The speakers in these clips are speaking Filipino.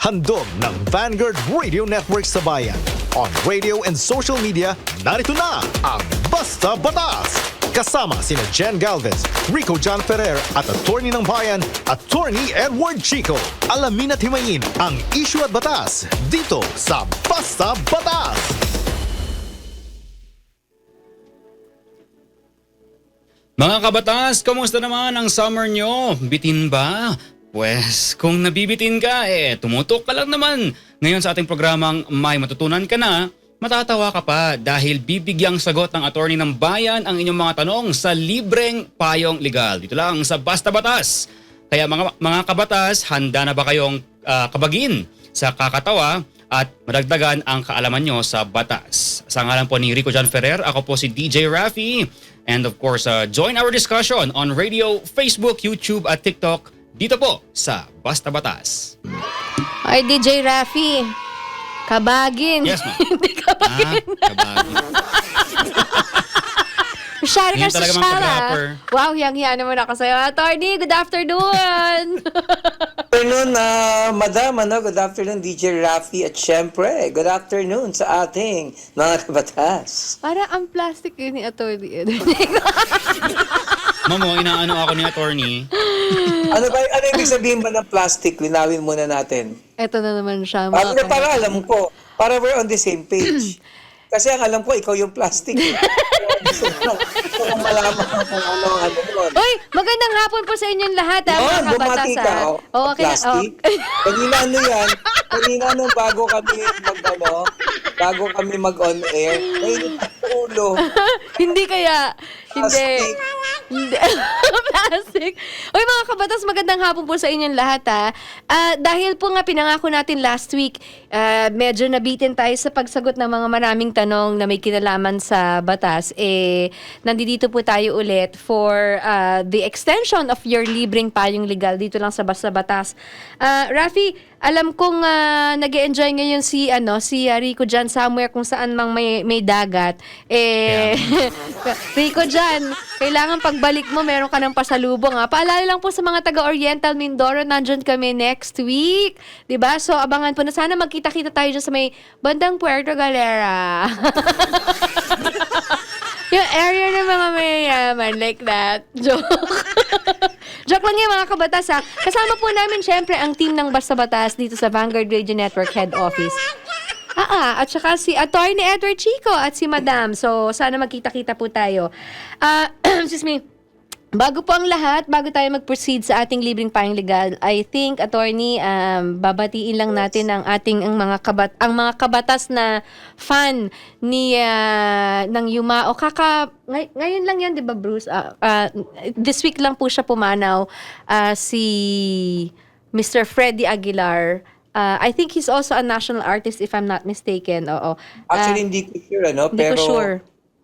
Handog ng Vanguard Radio Network sa bayan. On radio and social media, narito na ang Basta Batas! Kasama sina Jen Galvez, Rico John Ferrer at attorney ng bayan, attorney Edward Chico. Alamin at himayin ang issue at batas dito sa Basta Batas! Mga kabatas, kamusta naman ang summer nyo? Bitin ba? Pwes, kung nabibitin ka, tumutok ka lang naman. Ngayon sa ating programang May Matutunan Ka Na, matatawa ka pa dahil bibigyang sagot ng attorney ng bayan ang inyong mga tanong sa libreng payong legal. Dito lang sa Basta Batas. Kaya mga kabatas, handa na ba kayong kabagin sa kakatawa at madagdagan ang kaalaman nyo sa batas? Sa ngalan po ni Rico John Ferrer, ako po si DJ Raffy. And of course, join our discussion on radio, Facebook, YouTube at TikTok dito po sa Basta Batas. Ay, DJ Raffy, kabagin. Yes, ma'am. Hindi kabagin. Kabagin. Masyari ka Ngayon sa talaga Shara. mag-rapper. Wow, hiyang-hiya naman ako sa'yo. Attorney, good afternoon. Afternoon, Madam. Good afternoon, DJ Raffy. At syempre, good afternoon sa ating mga kabatas. Para ang plastic yun ni Attorney. Mamo, inaano ako ni attorney. Ano ibig sabihin ba ng plastic? Linawin muna natin. Ito na naman siya. Para alam ko, para we're on the same page. Kasi ang alam ko, ikaw yung plastic. Gusto kong malaman kung ano ang ano nun. Uy, magandang hapon po sa inyong lahat, mga kabatas. Bumati ka. Okay na. Plastic. Kanina ano yan? Kanina nung bago kami mag-on air, mainit ang ulo. Hindi kaya. Hindi. Plastic. Hindi. Plastic. Uy, mga kabatas, magandang hapon po sa inyong lahat, ha. Dahil po nga pinangako natin last week, medyo nabitin tayo sa pagsagot ng mga maraming tanong na may kinalaman sa batas. Nandito po tayo ulit for the extension of your libreng payong legal dito lang sa Basta Batas. Raffy, alam kong nag-e-enjoy ngayon si Rico dyan somewhere kung saan mang may dagat. Rico dyan, kailangan pagbalik mo meron ka ng pasalubong, ha. Paalala lang po sa mga taga-Oriental Mindoro, nandyan kami next week. 'Di ba? So abangan po na sana magkita-kita tayo dyan sa may bandang Puerto Galera. Yung area ng mga mayayaman, like that. Joke. Joke lang yan, mga kabatas, ha. Kasama po namin, syempre, ang team ng Basta Batas dito sa Vanguard Radio Network Head Office. At saka si Attorney Edward Chico at si Madam. So, sana magkita-kita po tayo. Excuse me. Bago po ang lahat, bago tayo mag-proceed sa ating libreng payong legal, I think, Attorney, babatiin lang natin ang ating mga kabatas na fan ni ng Yuma. Ngayon lang yan, 'di ba, Bruce? This week lang po siya pumanaw, si Mr. Freddie Aguilar. I think he's also a national artist, if I'm not mistaken. Oo. Actually, hindi ko sure, Hindi pero ko sure.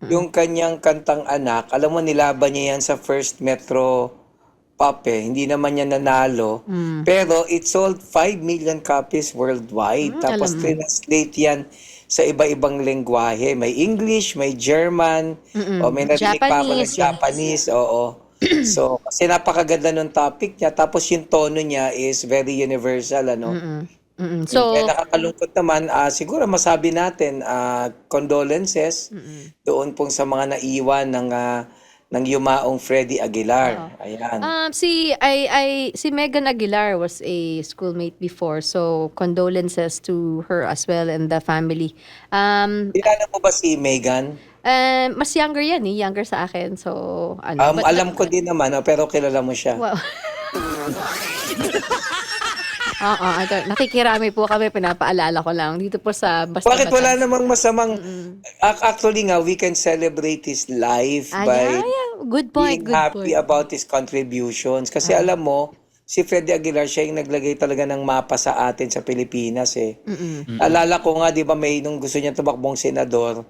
yung kanyang kantang Anak, alam mo, nilaban niya yan sa first Metro Pop, Hindi naman niya nanalo. Pero it sold 5 million copies worldwide. Tapos translate yan sa iba-ibang lengguwahe. May English, may German, o may narinig pa ako ng Japanese. Oo. So, kasi napakaganda ng topic niya. Tapos yung tono niya is very universal, So, kaya nakakalungkot naman, siguro masabi natin, condolences doon pong sa mga naiwan ng yumaong Freddie Aguilar. Ayan. si Megan Aguilar was a schoolmate before, so condolences to her as well and the family. Kilala mo ba si Megan? Mas younger yan, younger sa akin. So, but- Alam ko din naman, pero kilala mo siya. Wow. Nakikirami po kami, pinapaalala ko lang dito po sa Basta Bakit Batas. wala namang masamang... Actually nga, we can celebrate his life by Good point, being good happy point. about his contributions. Kasi alam mo, si Freddie Aguilar, siya yung naglagay talaga ng mapa sa atin sa Pilipinas, Alala ko nga, di ba, nung gusto niya tumakbong senador,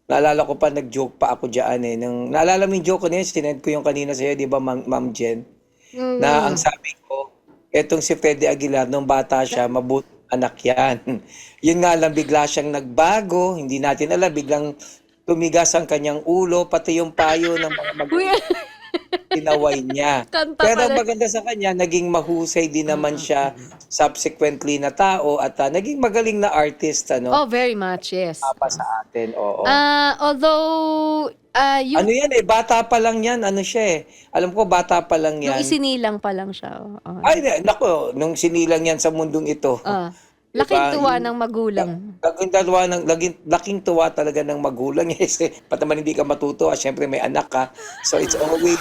naalala ko pa, nag-joke pa ako dyan, Naalala mo yung joke ko na yun, sinend ko yung kanina sa'yo, di ba, Ma'am Jen? Na ang sabi ko, etong si Freddie Aguilar, nung bata siya, mabuting anak yan. Yun nga lang, bigla siyang nagbago, hindi natin alam, biglang tumigas ang kanyang ulo, pati yung payo ng mga tinaway niya. Kanta Pero pala. maganda sa kanya, naging mahusay din naman siya subsequently na tao at naging magaling na artist, Oh, very much, yes. pa sa atin, oo. Although, yung, Ano yan bata pa lang yan, ano siya Alam ko, bata pa lang nung yan. isinilang pa lang siya. Ay, nako, nung sinilang yan sa mundong ito. Laking tuwa Yung- ng magulang. Laking tuwa talaga ng magulang kasi pat naman hindi ka matutuwa, syempre may anak ka. So it's always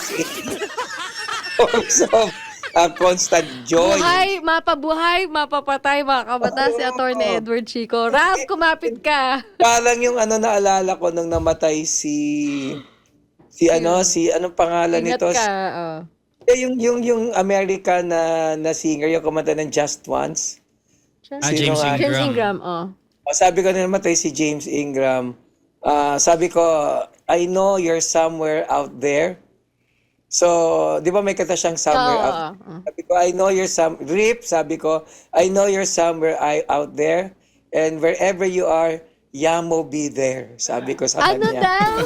also a constant joy. Buhay, mapapatay, mga kabata, si Atty. Edward Chico. Ralph, kumapit ka. Parang yung naalala ko nung namatay si anong pangalan Ingat nito? ka. Yung American na singer, yung kumanta ng Just Once. James nga? Ingram. James Ingram, Sabi ko na namatay si James Ingram. Sabi ko, I know you're somewhere out there. So, di ba may kata siyang somewhere out there? Sabi ko, I know you're Rip, sabi ko, I know you're somewhere out there. And wherever you are, Yamo be there. Sabi ko sa Ano kanya. daw?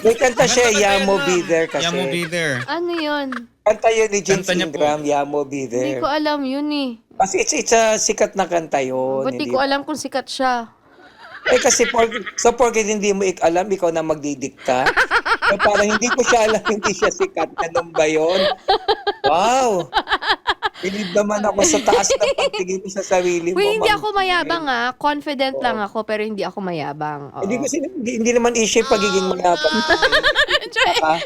May kanta siya, Yamo be there kasi. Yamo be there. Ano yun? Kanta yun ni James Kanta niya po. Ingram, Yamo be Hindi there. ko alam yun eh. Kasi it's a sikat na kanta yun. Ba't di ko alam kung sikat siya? Kasi porke hindi mo alam, ikaw na magdidikta. So parang hindi ko siya alam, hindi siya sikat. Ganun ba yun? Wow! Bilib naman ako sa taas ng pagtingin mo sa sarili mo. Wait, hindi ako mayabang Confident lang ako, pero hindi ako mayabang. Oo. Hindi naman issue yung pagiging mayabang.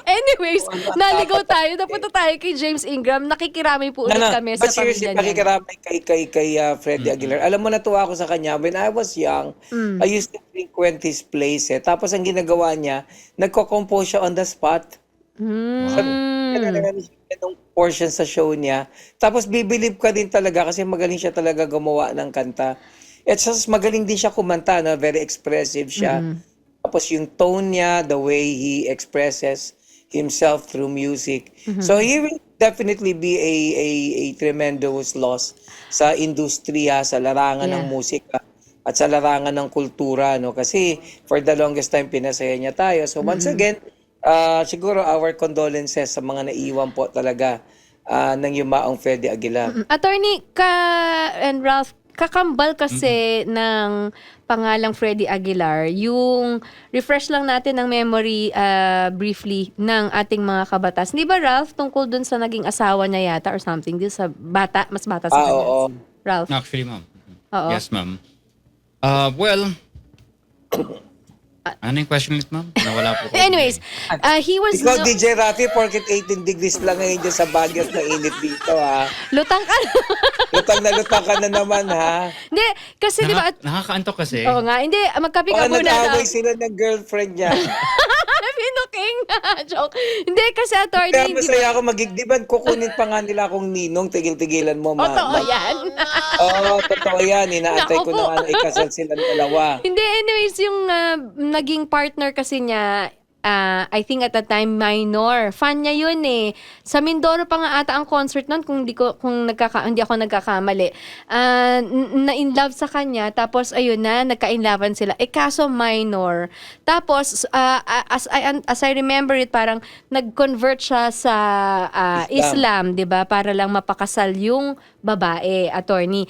Anyways, naligaw tayo. Napunta tayo kay James Ingram. Nakikirami po ulit kami sa But seriously, pamilya niya. pakikiramay kay Freddie Aguilar. Alam mo, natuwa ako sa kanya. When I was young, I used to frequent his place. Tapos ang ginagawa niya, nagko-compose siya on the spot. Anong portion sa show niya. Tapos bibilib ka din talaga kasi magaling siya talaga gumawa ng kanta. At magaling din siya kumanta, very expressive siya. Tapos yung tone niya, the way he expresses himself through music. So he will definitely be a tremendous loss sa industriya, sa larangan ng musika at sa larangan ng kultura, no? Kasi for the longest time pinasaya niya tayo. So once again, siguro our condolences sa mga naiwan po talaga ng yumaong Freddie Aguilar. Attorney and Ralph, kakambal kasi ng pangalang Freddie Aguilar. Yung refresh lang natin ng memory briefly ng ating mga kabatas. Di ba, Ralph, tungkol dun sa naging asawa niya yata or something, dun sa mas bata sa kanya? Oo. Ralph? Actually, ma'am. Oo. Yes, ma'am. Well, ano yung question ulit, ma'am? Nawala po ko. Anyways, he was... Ikaw, DJ Rafi, porket 18 degrees lang ngayon dyan sa Baguio na init dito, ha? Lutang ka Lutang ka na naman, ha? Hindi, kasi di ba... Nakakaantok kasi. Oo nga, hindi, magkape ka Baka muna. nag-away sila ng girlfriend niya. Pinuking. Joke. Hindi, kasi attorney, Kaya di ba? masaya ako magigdiban. Kukunin pa nga nila akong ninong. Tigil-tigilan mo, Totoo yan. Oo, totoo yan. Inaantay Naku ko na po. nga na ikasal sila dalawa. Hindi, anyways, yung naging partner kasi niya, I think at the time minor. Fan niya yun eh. Sa Mindoro pa nga ata ang concert nun kung hindi ako nagkakamali. Na in love sa kanya, tapos ayun na nagka-inlovean sila. Kaso minor. Tapos as I remember it, parang nag-convert siya sa Islam, 'di ba? Para lang mapakasal yung babae, attorney.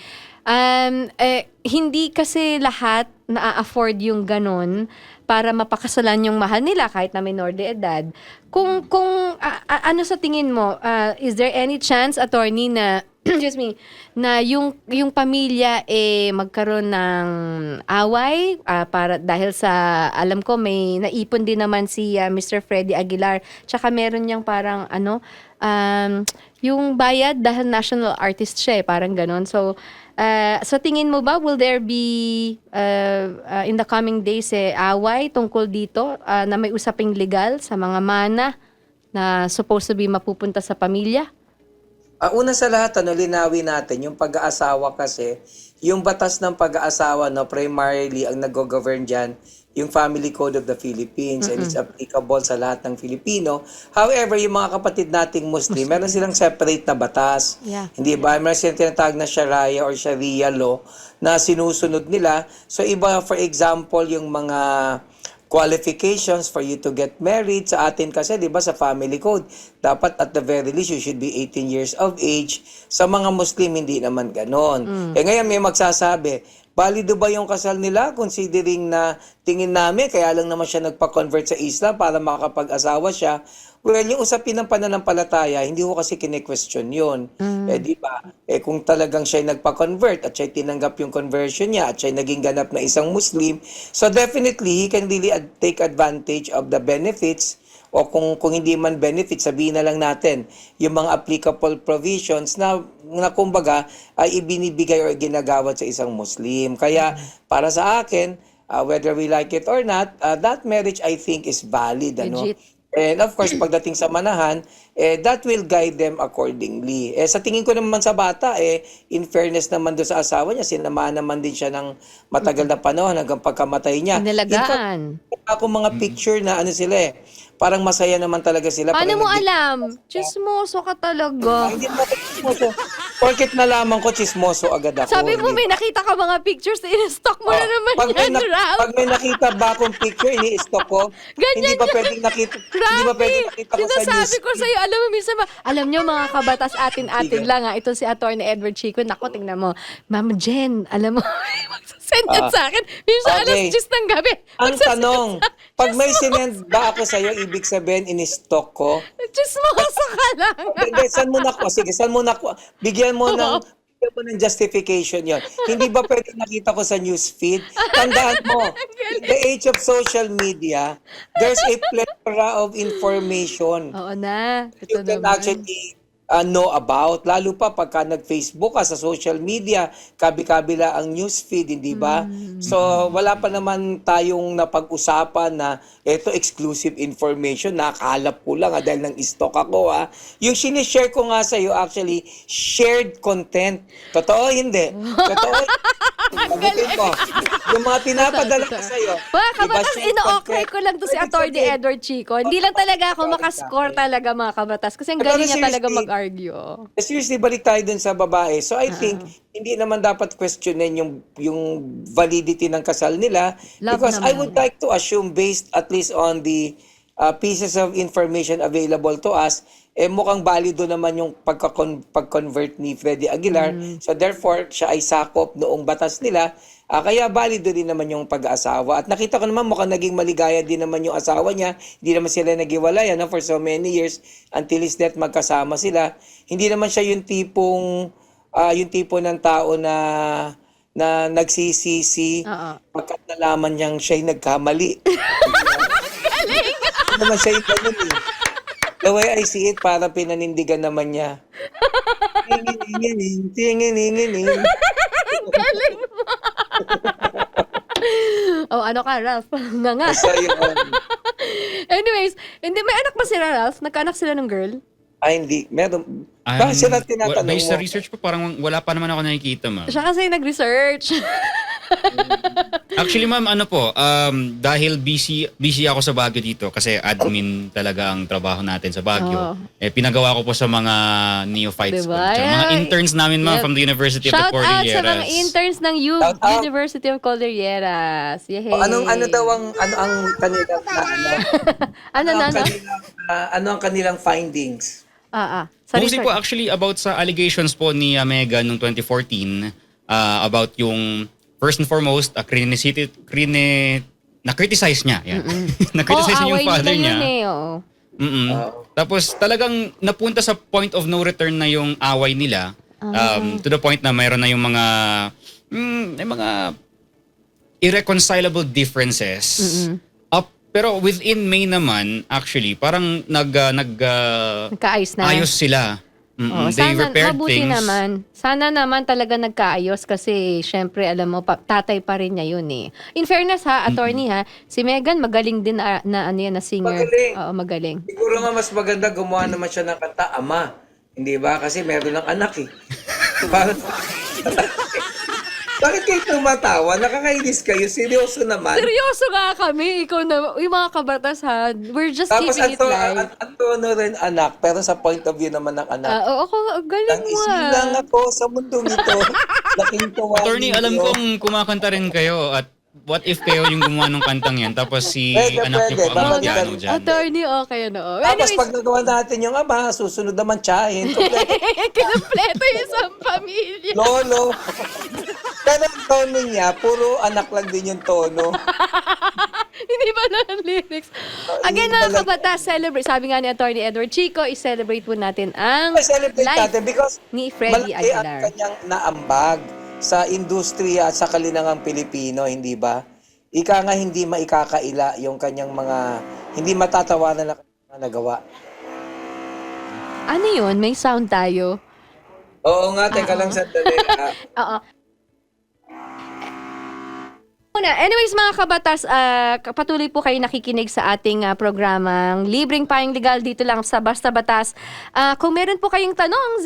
Hindi kasi lahat na-afford yung ganun para mapakasalan yung mahal nila kahit na minor de edad. Kung ano sa tingin mo, is there any chance, attorney, na excuse me, na yung pamilya magkaroon ng away para dahil sa alam ko may naipon din naman si Mr. Freddie Aguilar, tsaka meron niyang parang yung bayad dahil national artist siya parang ganon. So sa tingin mo ba, will there be in the coming days away tungkol dito na may usaping legal sa mga mana na supposed to be mapupunta sa pamilya? Una sa lahat, linawin natin, yung pag-aasawa kasi, yung batas ng pag-aasawa, primarily ang nag-govern dyan, yung Family Code of the Philippines, and it's applicable sa lahat ng Filipino. However, yung mga kapatid nating Muslim, meron silang separate na batas. Yeah. Hindi ba? Meron silang tinatawag na Sharia or Sharia law na sinusunod nila. So, iba, for example, yung mga qualifications for you to get married. Sa atin kasi, di ba, sa family code, dapat at the very least, you should be 18 years of age. Sa mga Muslim, hindi naman ganon. Ngayon may magsasabi, valido ba yung kasal nila considering na tingin namin, kaya lang naman siya nagpa-convert sa Islam para makapag-asawa siya. Well, yung usapin ng pananampalataya, hindi ko kasi kine-question yun. Di ba? Kung talagang siya nagpa-convert at siya tinanggap yung conversion niya at siya naging ganap na isang Muslim, so definitely, he can really take advantage of the benefits o kung hindi man benefits, sabihin na lang natin yung mga applicable provisions na kumbaga ay ibinibigay o ginagawad sa isang Muslim. Kaya para sa akin, whether we like it or not, that marriage I think is valid. Ano? Legit. And of course, pagdating sa manahan, that will guide them accordingly. Sa tingin ko naman sa bata, in fairness naman doon sa asawa niya, sinamahan naman din siya ng matagal na panahon hanggang pagkamatay niya. Inalagaan. Ako mga picture na ano sila parang masaya naman talaga sila. Paano Parang mo alam? Chismoso ka talaga. Hindi mo chismoso. Porket nalaman ko, chismoso agad ako. Sabi mo, Hindi- may nakita ka mga pictures na in-stock mo na naman pag may, yan, Ralph. pag may nakita ba akong picture, ini-stock ko. Ganyan Hindi ba yan. pwedeng nakita, hindi ba pwedeng nakita ko sa news? Sinasabi ko sa'yo, alam mo, minsan alam nyo mga kabatas atin-atin lang ito si Atty. Edward Chico. Naku, tingnan mo. Ma'am Jen, alam mo, magsasend yan sa akin. Minsan okay. alas 10 ng gabi. Ang magsasend tanong, sa- pag may sinend ba ako sa'yo, ibig sabihin, ini-stock ko? Chismoso ka lang. Hindi, saan mo na ko? Sige, saan mo na ko? Bigyan mo ng justification yon. Hindi ba pwede nakita ko sa newsfeed? Tandaan mo, in the age of social media, there's a plethora of information Oo na. you Ito can naman. actually know about. Lalo pa pagka nag-Facebook ka sa social media, kabi-kabila ang newsfeed, hindi ba? So, wala pa naman tayong napag-usapan na ito exclusive information, nakakalap ko lang dahil nang stock ako. Yung sinishare ko nga sa'yo, actually, shared content. Totoo, hindi. Totoo, sagutin mo. Yung mga pinapadala ko sa'yo. Mga diba, kabatas, shared ino-okray content? ko lang to si Ibig Atty. sabihin, Edward Chico. Hindi lang talaga ako makascore talaga mga kabatas. Kasi ang Pero galing niya talaga seriously, mag-argue. Seriously, balik tayo dun sa babae. So I think, hindi naman dapat questionin yung validity ng kasal nila. Love Because I naman. would like to assume, based at least on the pieces of information available to us, mukhang valido naman yung pag-convert ni Freddie Aguilar. So therefore, siya ay sakop noong batas nila. Kaya valido din naman yung pag-aasawa. At nakita ko naman mukhang naging maligaya din naman yung asawa niya. Hindi naman sila naghiwalay for so many years until his death magkasama sila. Hindi naman siya yung tipo ng tao na nagsisisi pagkat nalaman niyang siya'y nagkamali. Galing! Hindi naman siya yung ganun eh. The way I see it, parang pinanindigan naman niya. Tinginingining. Galing mo. Oh, ano ka, Ralph? Nga nga. Basta yun. Anyways, hindi, may anak ba sila, Ralph? Nagkaanak sila ng girl? Ay, hindi. Meron. Bakit sila tinatanong Based mo? sa research po, parang wala pa naman ako nakikita, ma'am. Siya kasi nag-research. Actually, ma'am, dahil busy ako sa Baguio dito kasi admin talaga ang trabaho natin sa Baguio. Pinagawa ko po sa mga neophytes Diba? po. Tsaka mga Ay, interns namin, ma'am, yep. from the University of the Shout out sa Cordilleras. mga interns ng Shout out. University of Cordilleras. Yehey. Ano daw ang kanilang ano ang kanilang findings? Sorry, Mostly po actually about sa allegations po ni Megan noong 2014 about yung first and foremost na-criticize niya. Yan. Na-criticize niya yung father niya. Tapos talagang napunta sa point of no return na yung away nila to the point na mayroon na yung mga irreconcilable differences. Pero within May naman, actually, parang nagkaayos na. ayos sila. They Sana, repaired mabuti things. naman. Sana naman talaga nagkaayos kasi syempre, alam mo, tatay pa rin niya yun eh. In fairness ha, attorney ha, si Megan magaling din na singer. Magaling. Oo, magaling. Siguro nga mas maganda gumawa naman siya ng kanta, Ama. Hindi ba? Kasi meron ng anak eh. Bakit kayo tumatawa? Nakakainis kayo. Seryoso naman. Seryoso nga kami. Ikaw na, yung mga kabatas ha, we're just Tapos keeping it light. ang tono rin anak, pero sa point of view naman ng anak. Oo, galing Ang mo isin lang ako sa mundong ito. Laking tuwa Attorney, ninyo. alam kong kumakanta rin kayo at what if Teo yung gumawa ng kantang yan, tapos si Pwede, anak niyo po ang pwede. mag-piano dyan? Attorney, okay na. Tapos Anyways, pag nagawa natin yung ama, susunod naman tsahin. kinumpleto yung isang pamilya. Lolo. Pero ang tono niya, puro anak lang din yung tono. Hindi ba na ang lyrics? Again, Hindi mga pala- kabata, celebrate. Sabi nga ni Attorney Edward Chico, i-celebrate po natin ang Celebrate life natin because ni Freddie malaki ang Aguilar. kanyang naambag sa industriya at sa kalinangang Pilipino, hindi ba? Ika nga hindi maikakaila yung kanyang mga, hindi matatawanan na kanyang mga nagawa. Ano yun? May sound tayo? Oo nga, teka lang sandali. Oo. Anyways, mga kabatas, patuloy po kayo nakikinig sa ating programang Libreng Payong Legal dito lang sa Basta Batas. Kung meron po kayong tanong,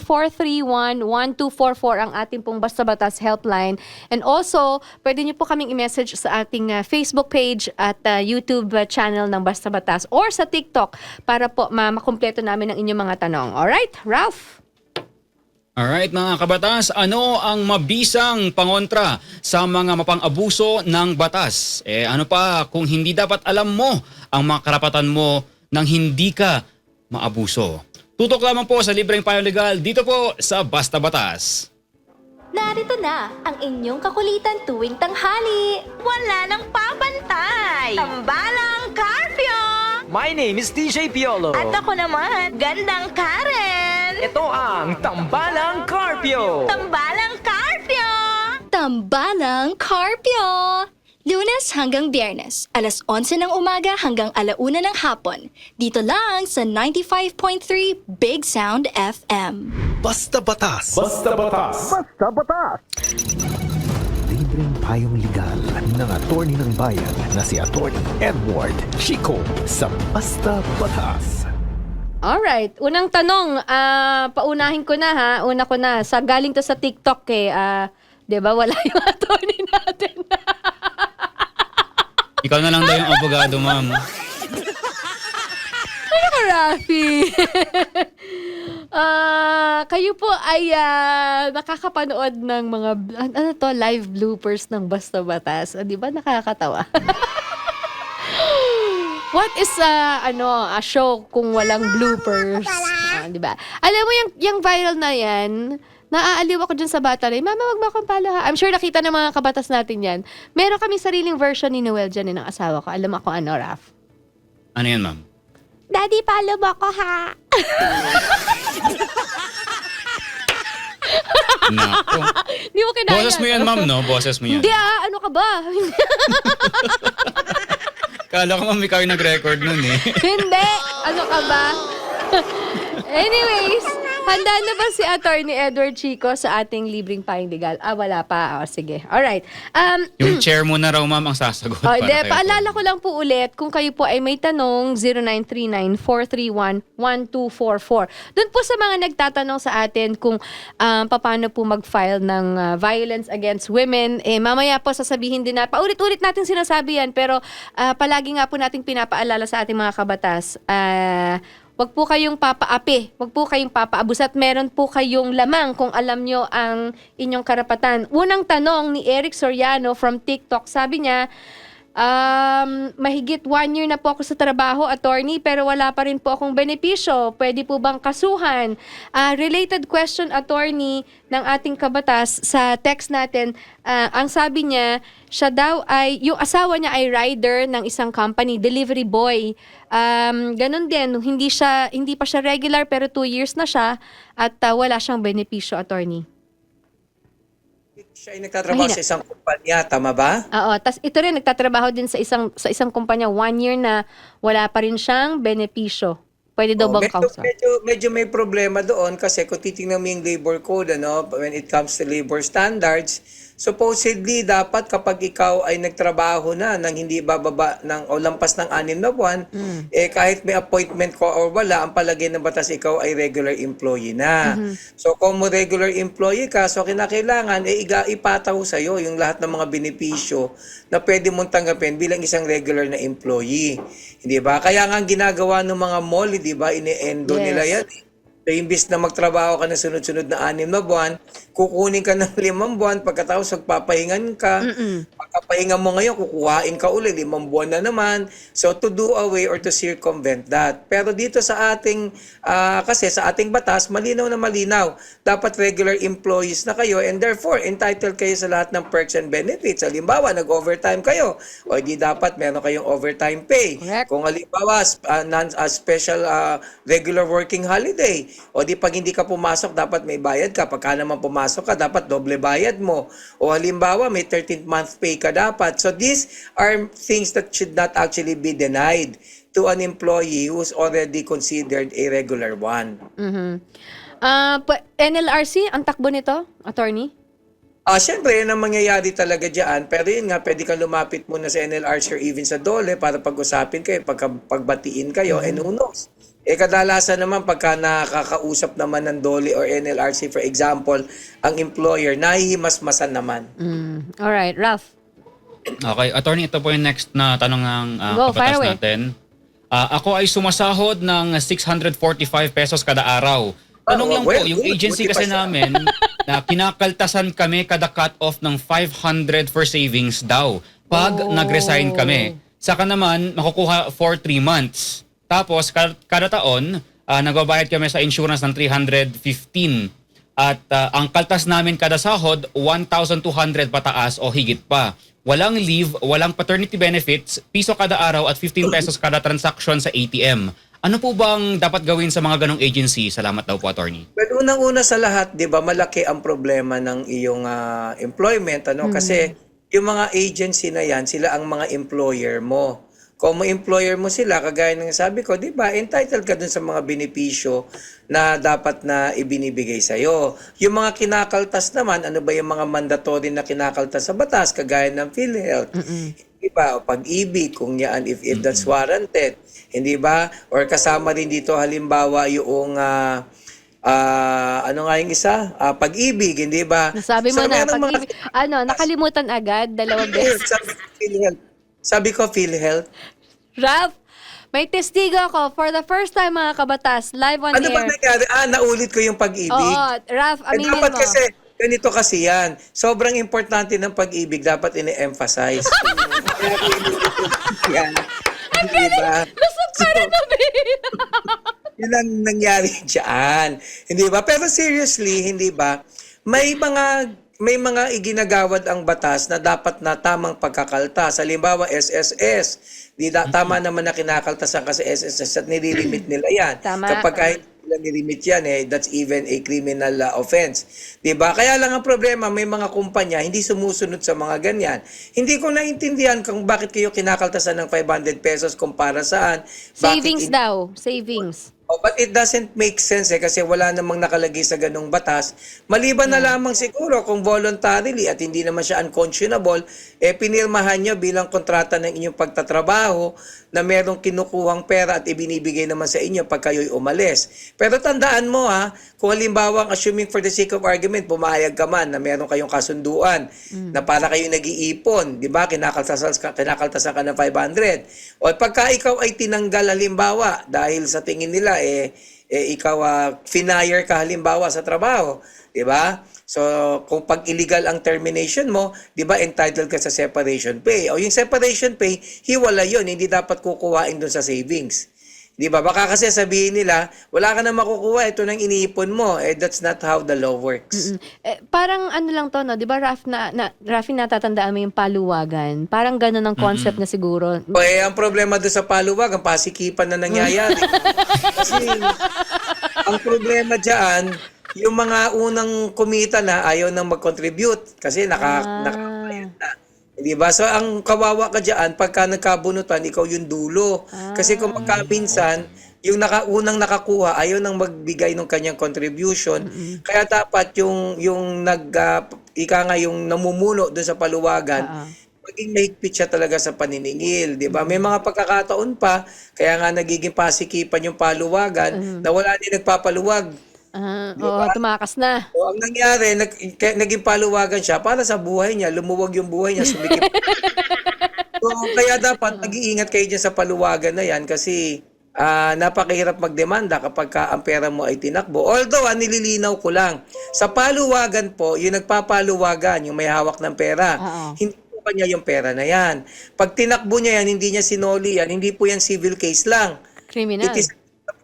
0939-431-1244 ang ating pong Basta Batas helpline. And also, pwede nyo po kaming i-message sa ating Facebook page at YouTube channel ng Basta Batas or sa TikTok para po makumpleto namin ang inyong mga tanong. Alright, Ralph? Alright mga kabatas, ano ang mabisang pangontra sa mga mapang-abuso ng batas? Ano pa kung hindi dapat alam mo ang mga karapatan mo nang hindi ka maabuso? Tutok lamang po sa Libreng Payong Legal dito po sa Basta Batas. Narito na ang inyong kakulitan tuwing tanghali. Wala nang papantay. Tambalang Carpio. My name is DJ Piolo. At ako naman, Gandang Karen. Ito ang Tambalang Carpio. Tambalang Carpio. Tambalang Carpio. Lunes hanggang Biyernes, alas 11 ng umaga hanggang alauna ng hapon. Dito lang sa 95.3 Big Sound FM. Basta Batas. Libreng payong legal ng attorney ng bayan na si Attorney Edward Chico sa Basta Batas. Alright, unang tanong, paunahin ko na ha, una ko na, galing to sa TikTok di ba wala yung attorney natin. Ikaw na lang daw yung abogado, ma'am. Ano ka, Rafi? Kayo po ay nakakapanood ng mga, live bloopers ng Basta Batas. Di ba nakakatawa? What is a show kung walang bloopers? Di ba? Alam mo yung viral na yan, naaaliw ako dyan sa bata rin. Mama, wag mo akong palo ha. I'm sure nakita ng mga kabatas natin yan. Meron kami sariling version ni Noel dyan ng asawa ko. Alam mo kung ano, Raf? Ano yan, ma'am? Daddy, palo mo ako ha. Nako. Hindi mo kinaya. Boses mo yan, ma'am, no? Boses mo yan. Hindi ano ka ba? Kala ko, ma'am, ikaw yung nag-record nun eh. Hindi! Ano ka ba? Anyways, handa na ba si Attorney Edward Chico sa ating libreng payong legal? Wala pa. Sige. Alright. Yung chair mo na raw, ma'am, ang sasagot. Paalala ko lang po ulit, kung kayo po ay may tanong, 0939-431-1244. Doon po sa mga nagtatanong sa atin kung paano po mag-file ng violence against women, mamaya po sasabihin din na, paulit-ulit natin sinasabi yan, pero palagi nga po nating pinapaalala sa ating mga kabatas, wag po kayong papaapi, wag po kayong papaabus at meron po kayong lamang kung alam nyo ang inyong karapatan. Unang tanong ni Eric Soriano from TikTok, sabi niya, mahigit 1 year na po ako sa trabaho, attorney, pero wala pa rin po akong benepisyo. Pwede po bang kasuhan? Related question, attorney, ng ating kabatas sa text natin, ang sabi niya, siya daw ay, yung asawa niya ay rider ng isang company, delivery boy. Ganun din, hindi pa siya regular pero 2 years na siya at wala siyang benepisyo, attorney. Siya ay nagtatrabaho sa isang kumpanya, tama ba? Oo, tas ito rin nagtatrabaho din sa isang kumpanya 1 year na wala pa rin siyang benepisyo. Pwede daw bang kausa? Medyo may problema doon kasi kung titingnan mo yung labor code, when it comes to labor standards, supposedly dapat kapag ikaw ay nagtrabaho na nang hindi bababa o lampas ng 6 na buwan, kahit may appointment ko or wala, ang palagay ng batas ikaw ay regular employee na. So kung mo regular employee ka, so kinakailangan ipataw sa'yo yung lahat ng mga benepisyo na pwede mong tanggapin bilang isang regular na employee. Hindi ba? Kaya nga ang ginagawa ng mga mall, di ba, ini-endo nila yan. So, imbis na magtrabaho ka na sunod-sunod na 6 na buwan, kukunin ka ng 5 buwan, pagkatapos magpapahingan ka. Pagkapahinga mo ngayon, kukuhain ka uli, 5 buwan na naman. So, to do away or to circumvent that. Pero dito sa ating, kasi sa ating batas, malinaw na malinaw. Dapat regular employees na kayo and therefore, entitled kayo sa lahat ng perks and benefits. Halimbawa, nag-overtime kayo, o di dapat meron kayong overtime pay. Correct. Kung halimbawa, special regular working holiday, o di pag hindi ka pumasok, dapat may bayad ka. Pagka naman pumasok ka, dapat doble bayad mo. O halimbawa, may 13th month pay ka dapat. So these are things that should not actually be denied to an employee who's already considered a regular one. NLRC, ang takbo nito, attorney? Siyempre, yan ang mangyayari talaga dyan. Pero yun nga, pwede kang lumapit muna sa NLRC or even sa DOLE para pag-usapin kayo, pagbatiin kayo, and who knows? Kadalasan naman pagka nakakausap naman ng DOLE or NLRC, for example, ang employer, nahihimasmasan naman. Alright, Ralph. Okay, attorney, ito po yung next na tanong ng Go, fire kabatas away. natin. Ako ay sumasahod ng 645 pesos kada araw. Tanong lang po, yung agency buti pa kasi siya. namin, na kinakaltasan kami kada cut-off ng 500 for savings daw pag nag-resign kami. Saka naman, makukuha for 3 months. Tapos, kada taon, nagbabayad kami sa insurance ng 315. At ang kaltas namin kada sahod, 1,200 pataas o higit pa. Walang leave, walang paternity benefits, piso kada araw at 15 pesos kada transaction sa ATM. Ano po bang dapat gawin sa mga ganong agency? Salamat daw po, attorney. Well, unang-una sa lahat, 'di ba, malaki ang problema ng iyong employment, ano? Kasi yung mga agency na 'yan, sila ang mga employer mo. Kung employer mo sila, kagaya ng sabi ko, 'di ba, entitled ka dun sa mga benepisyo na dapat na ibinibigay sa iyo. Yung mga kinakaltas naman, ano ba yung mga mandatory na kinakaltas sa batas, kagaya ng PhilHealth. Di ba? O pag-ibig, kung yan, if that's warranted. Hindi ba? Or kasama rin dito halimbawa yung ano nga yung isa? Pag-ibig, hindi ba? Nasabi mo So, na, merong pag nakalimutan agad, 2 beses. Sabi ko PhilHealth. Ralph, may testigo ako for the first time, mga kabatas, live on Ano air. ba nangyari? Naulit ko yung pag-ibig. Oo, Ralph, aminin Dapat mo. kasi, ganito kasi yan. Sobrang importante ng pag-ibig, dapat ini-emphasize. Yan. Diba? Lusog pa rin kami. Yun ang nangyari dyan. Hindi ba? Pero seriously, hindi ba? May mga iginagawad ang batas na dapat na tamang pagkakaltas. Halimbawa, SSS. Tama naman na kinakaltasan kasi SSS at nililimit nila yan. Tama. Kapag kahit nila nilimit yan, that's even a criminal offense. Diba? Kaya lang ang problema, may mga kumpanya hindi sumusunod sa mga ganyan. Hindi ko naintindihan kung bakit kayo kinakaltasan ng 500 pesos kumpara saan. Savings daw. Savings. But it doesn't make sense kasi wala namang nakalagay sa ganung batas. Maliban na lamang siguro kung voluntarily at hindi naman siya unconscionable, pinirmahan nyo bilang kontrata ng inyong pagtatrabaho na merong kinukuhang pera at ibinibigay naman sa inyo pag kayo'y umalis. Pero tandaan mo kung halimbawa, assuming for the sake of argument, pumayag ka man na meron kayong kasunduan na para kayo nag-iipon, di ba? Kinakaltasan ka ng 500. O pagka ikaw ay tinanggal halimbawa dahil sa tingin nila ikaw finire ka halimbawa sa trabaho, 'di ba? So kung pag illegal ang termination mo, 'di ba, entitled ka sa separation pay. O yung separation pay, hiwala 'yon, hindi dapat kukuhain doon sa savings. 'Di ba? Baka kasi sabihin nila, wala ka na makukuha, ito nang iniipon mo. That's not how the law works. Parang ano lang to, no? Di ba, Rafi, natatandaan mo yung paluwagan? Parang gano'n ang concept na siguro. Ang problema doon sa paluwag, ang pasikipan na nangyayari. Kasi ang problema dyan, yung mga unang kumita na ayaw nang mag-contribute kasi nakabayad na. Di ba? So, ang kawawa ka dyan, pagka nagkabunutan, ikaw yung dulo. Kasi kung magkaminsan, yung unang nakakuha, ayaw nang magbigay ng kanyang contribution. Kaya dapat yung yung namumuno doon sa paluwagan, maging mahigpit siya talaga sa paniningil. Di ba? May mga pagkakataon pa, kaya nga nagiging pasikipan yung paluwagan, na wala din nagpapaluwag. Tumakas na. So, ang nangyari, naging paluwagan siya para sa buhay niya, lumuwag yung buhay niya, sumikip. So, kaya dapat mag-iingat kayo dyan sa paluwagan na yan kasi napakahirap magdemanda kapag ang pera mo ay tinakbo. Although, nililinaw ko lang, sa paluwagan po, yung nagpapaluwagan, yung may hawak ng pera, hindi po kanya yung pera na yan. Pag tinakbo niya yan, hindi niya sinoli yan, hindi po yan civil case lang. Criminal. It is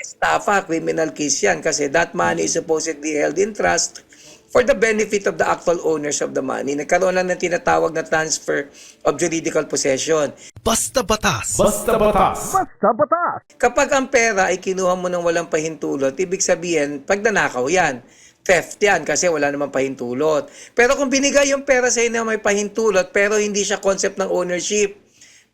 estafa, criminal case yan kasi that money is supposedly held in trust for the benefit of the actual owners of the money. Nagkaroon lang ng tinatawag na transfer of juridical possession. Basta Batas. Basta Batas. Basta Batas. Kapag ang pera ay kinuha mo ng walang pahintulot, ibig sabihin, pagnanakaw yan. Theft yan kasi wala namang pahintulot. Pero kung binigay yung pera sa'yo na may pahintulot pero hindi siya concept ng ownership,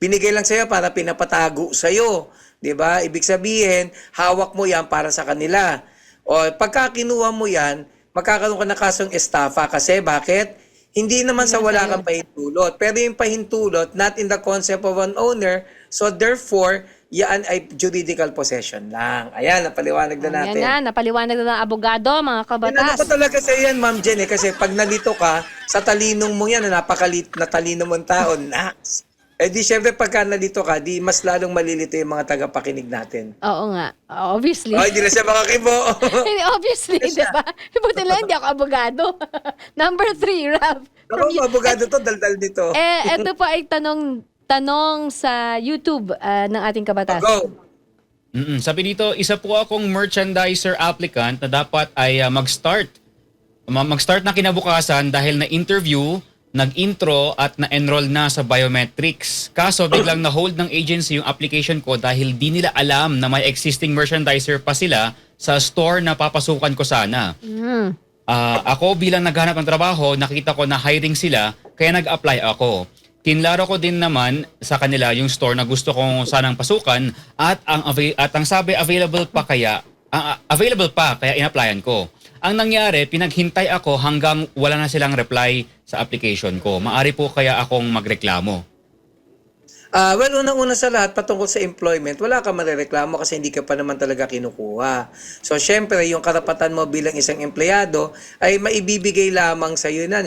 binigay lang sa'yo para pinapatago sa'yo. Diba? Ibig sabihin, hawak mo yan para sa kanila. O pagka kinuha mo yan, magkakaroon ka na kasong estafa kasi bakit? Hindi naman sa wala kang pahintulot. Pero yung pahintulot, not in the concept of an owner, so therefore, yan ay juridical possession lang. Ayan, napaliwanag na natin. Yan na, napaliwanag na ng abogado, mga Tinanong kabatas. ko talaga sa yan, Ma'am Jen, kasi pag nalito ka, sa talinong mo yan, na talino mong tao, naks. Di syempre pagka nalito ka, di mas lalong malilito yung mga tagapakinig natin. Oo nga. Obviously. Ay, di na siya makakibo. Hindi, obviously, di ba? Buti lang, hindi ako abogado. Number 3, Rav. Ako, abogado to, daldal dito. Ito po ay tanong sa YouTube ng ating kabatas. Go. Sabi dito, isa po akong merchandiser applicant na dapat ay mag-start na kinabukasan dahil na-interview, nag-intro at na-enroll na sa biometrics. Kaso biglang na-hold ng agency yung application ko dahil di nila alam na may existing merchandiser pa sila sa store na papasukan ko sana. Ako bilang naghanap ng trabaho, nakita ko na hiring sila kaya nag-apply ako. Tinlaro ko din naman sa kanila yung store na gusto kong sanang pasukan at ang sabi available pa kaya in-applyan ko. Ang nangyari, pinaghintay ako hanggang wala na silang reply sa application ko. Maari po kaya akong magreklamo. Well, unang-una sa lahat, patungkol sa employment, wala ka marereklamo kasi hindi ka pa naman talaga kinukuha. So, syempre, yung karapatan mo bilang isang empleyado ay maibibigay lamang sa iyo na,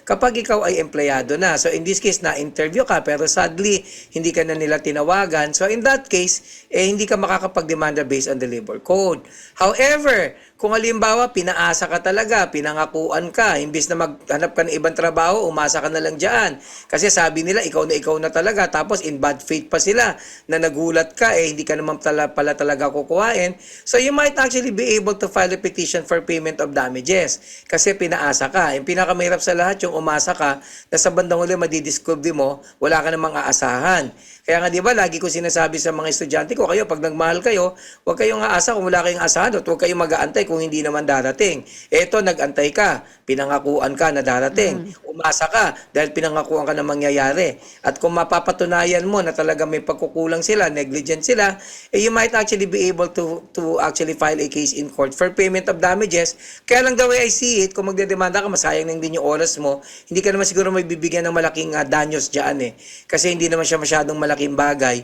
kapag ikaw ay empleyado na. So, in this case, na-interview ka, pero sadly, hindi ka na nila tinawagan. So, in that case, hindi ka makakapagdemanda based on the labor code. However, kung halimbawa, pinaasa ka talaga, pinangakuan ka, imbis na maghanap ka ng ibang trabaho, umasa ka na lang dyan. Kasi sabi nila, ikaw na talaga. Tapos in bad faith pa sila na nagulat ka, hindi ka naman pala talaga kukuhain. So you might actually be able to file a petition for payment of damages. Kasi pinaasa ka. Yung pinakamahirap sa lahat, yung umasa ka, na sa bandang huli madidiscover mo, wala ka namang aasahan. Kaya nga, di ba, lagi ko sinasabi sa mga estudyante ko, kayo, pag nagmahal kayo, huwag kayong aasa kung wala kayong asahan at huwag kayong mag-aantay kung hindi naman darating. Eto, nag-antay ka, pinangakuan ka na darating. Umasa ka dahil pinangakuan ka na mangyayari. At kung mapapatunayan mo na talaga may pagkukulang sila, negligent sila, you might actually be able to actually file a case in court for payment of damages. Kaya lang the way I see it, kung magdedemanda ka, masayang lang din yung oras mo, hindi ka naman siguro may bibigyan ng malaking danyos dyan Kasi hindi naman siya masyadong malaking bagay.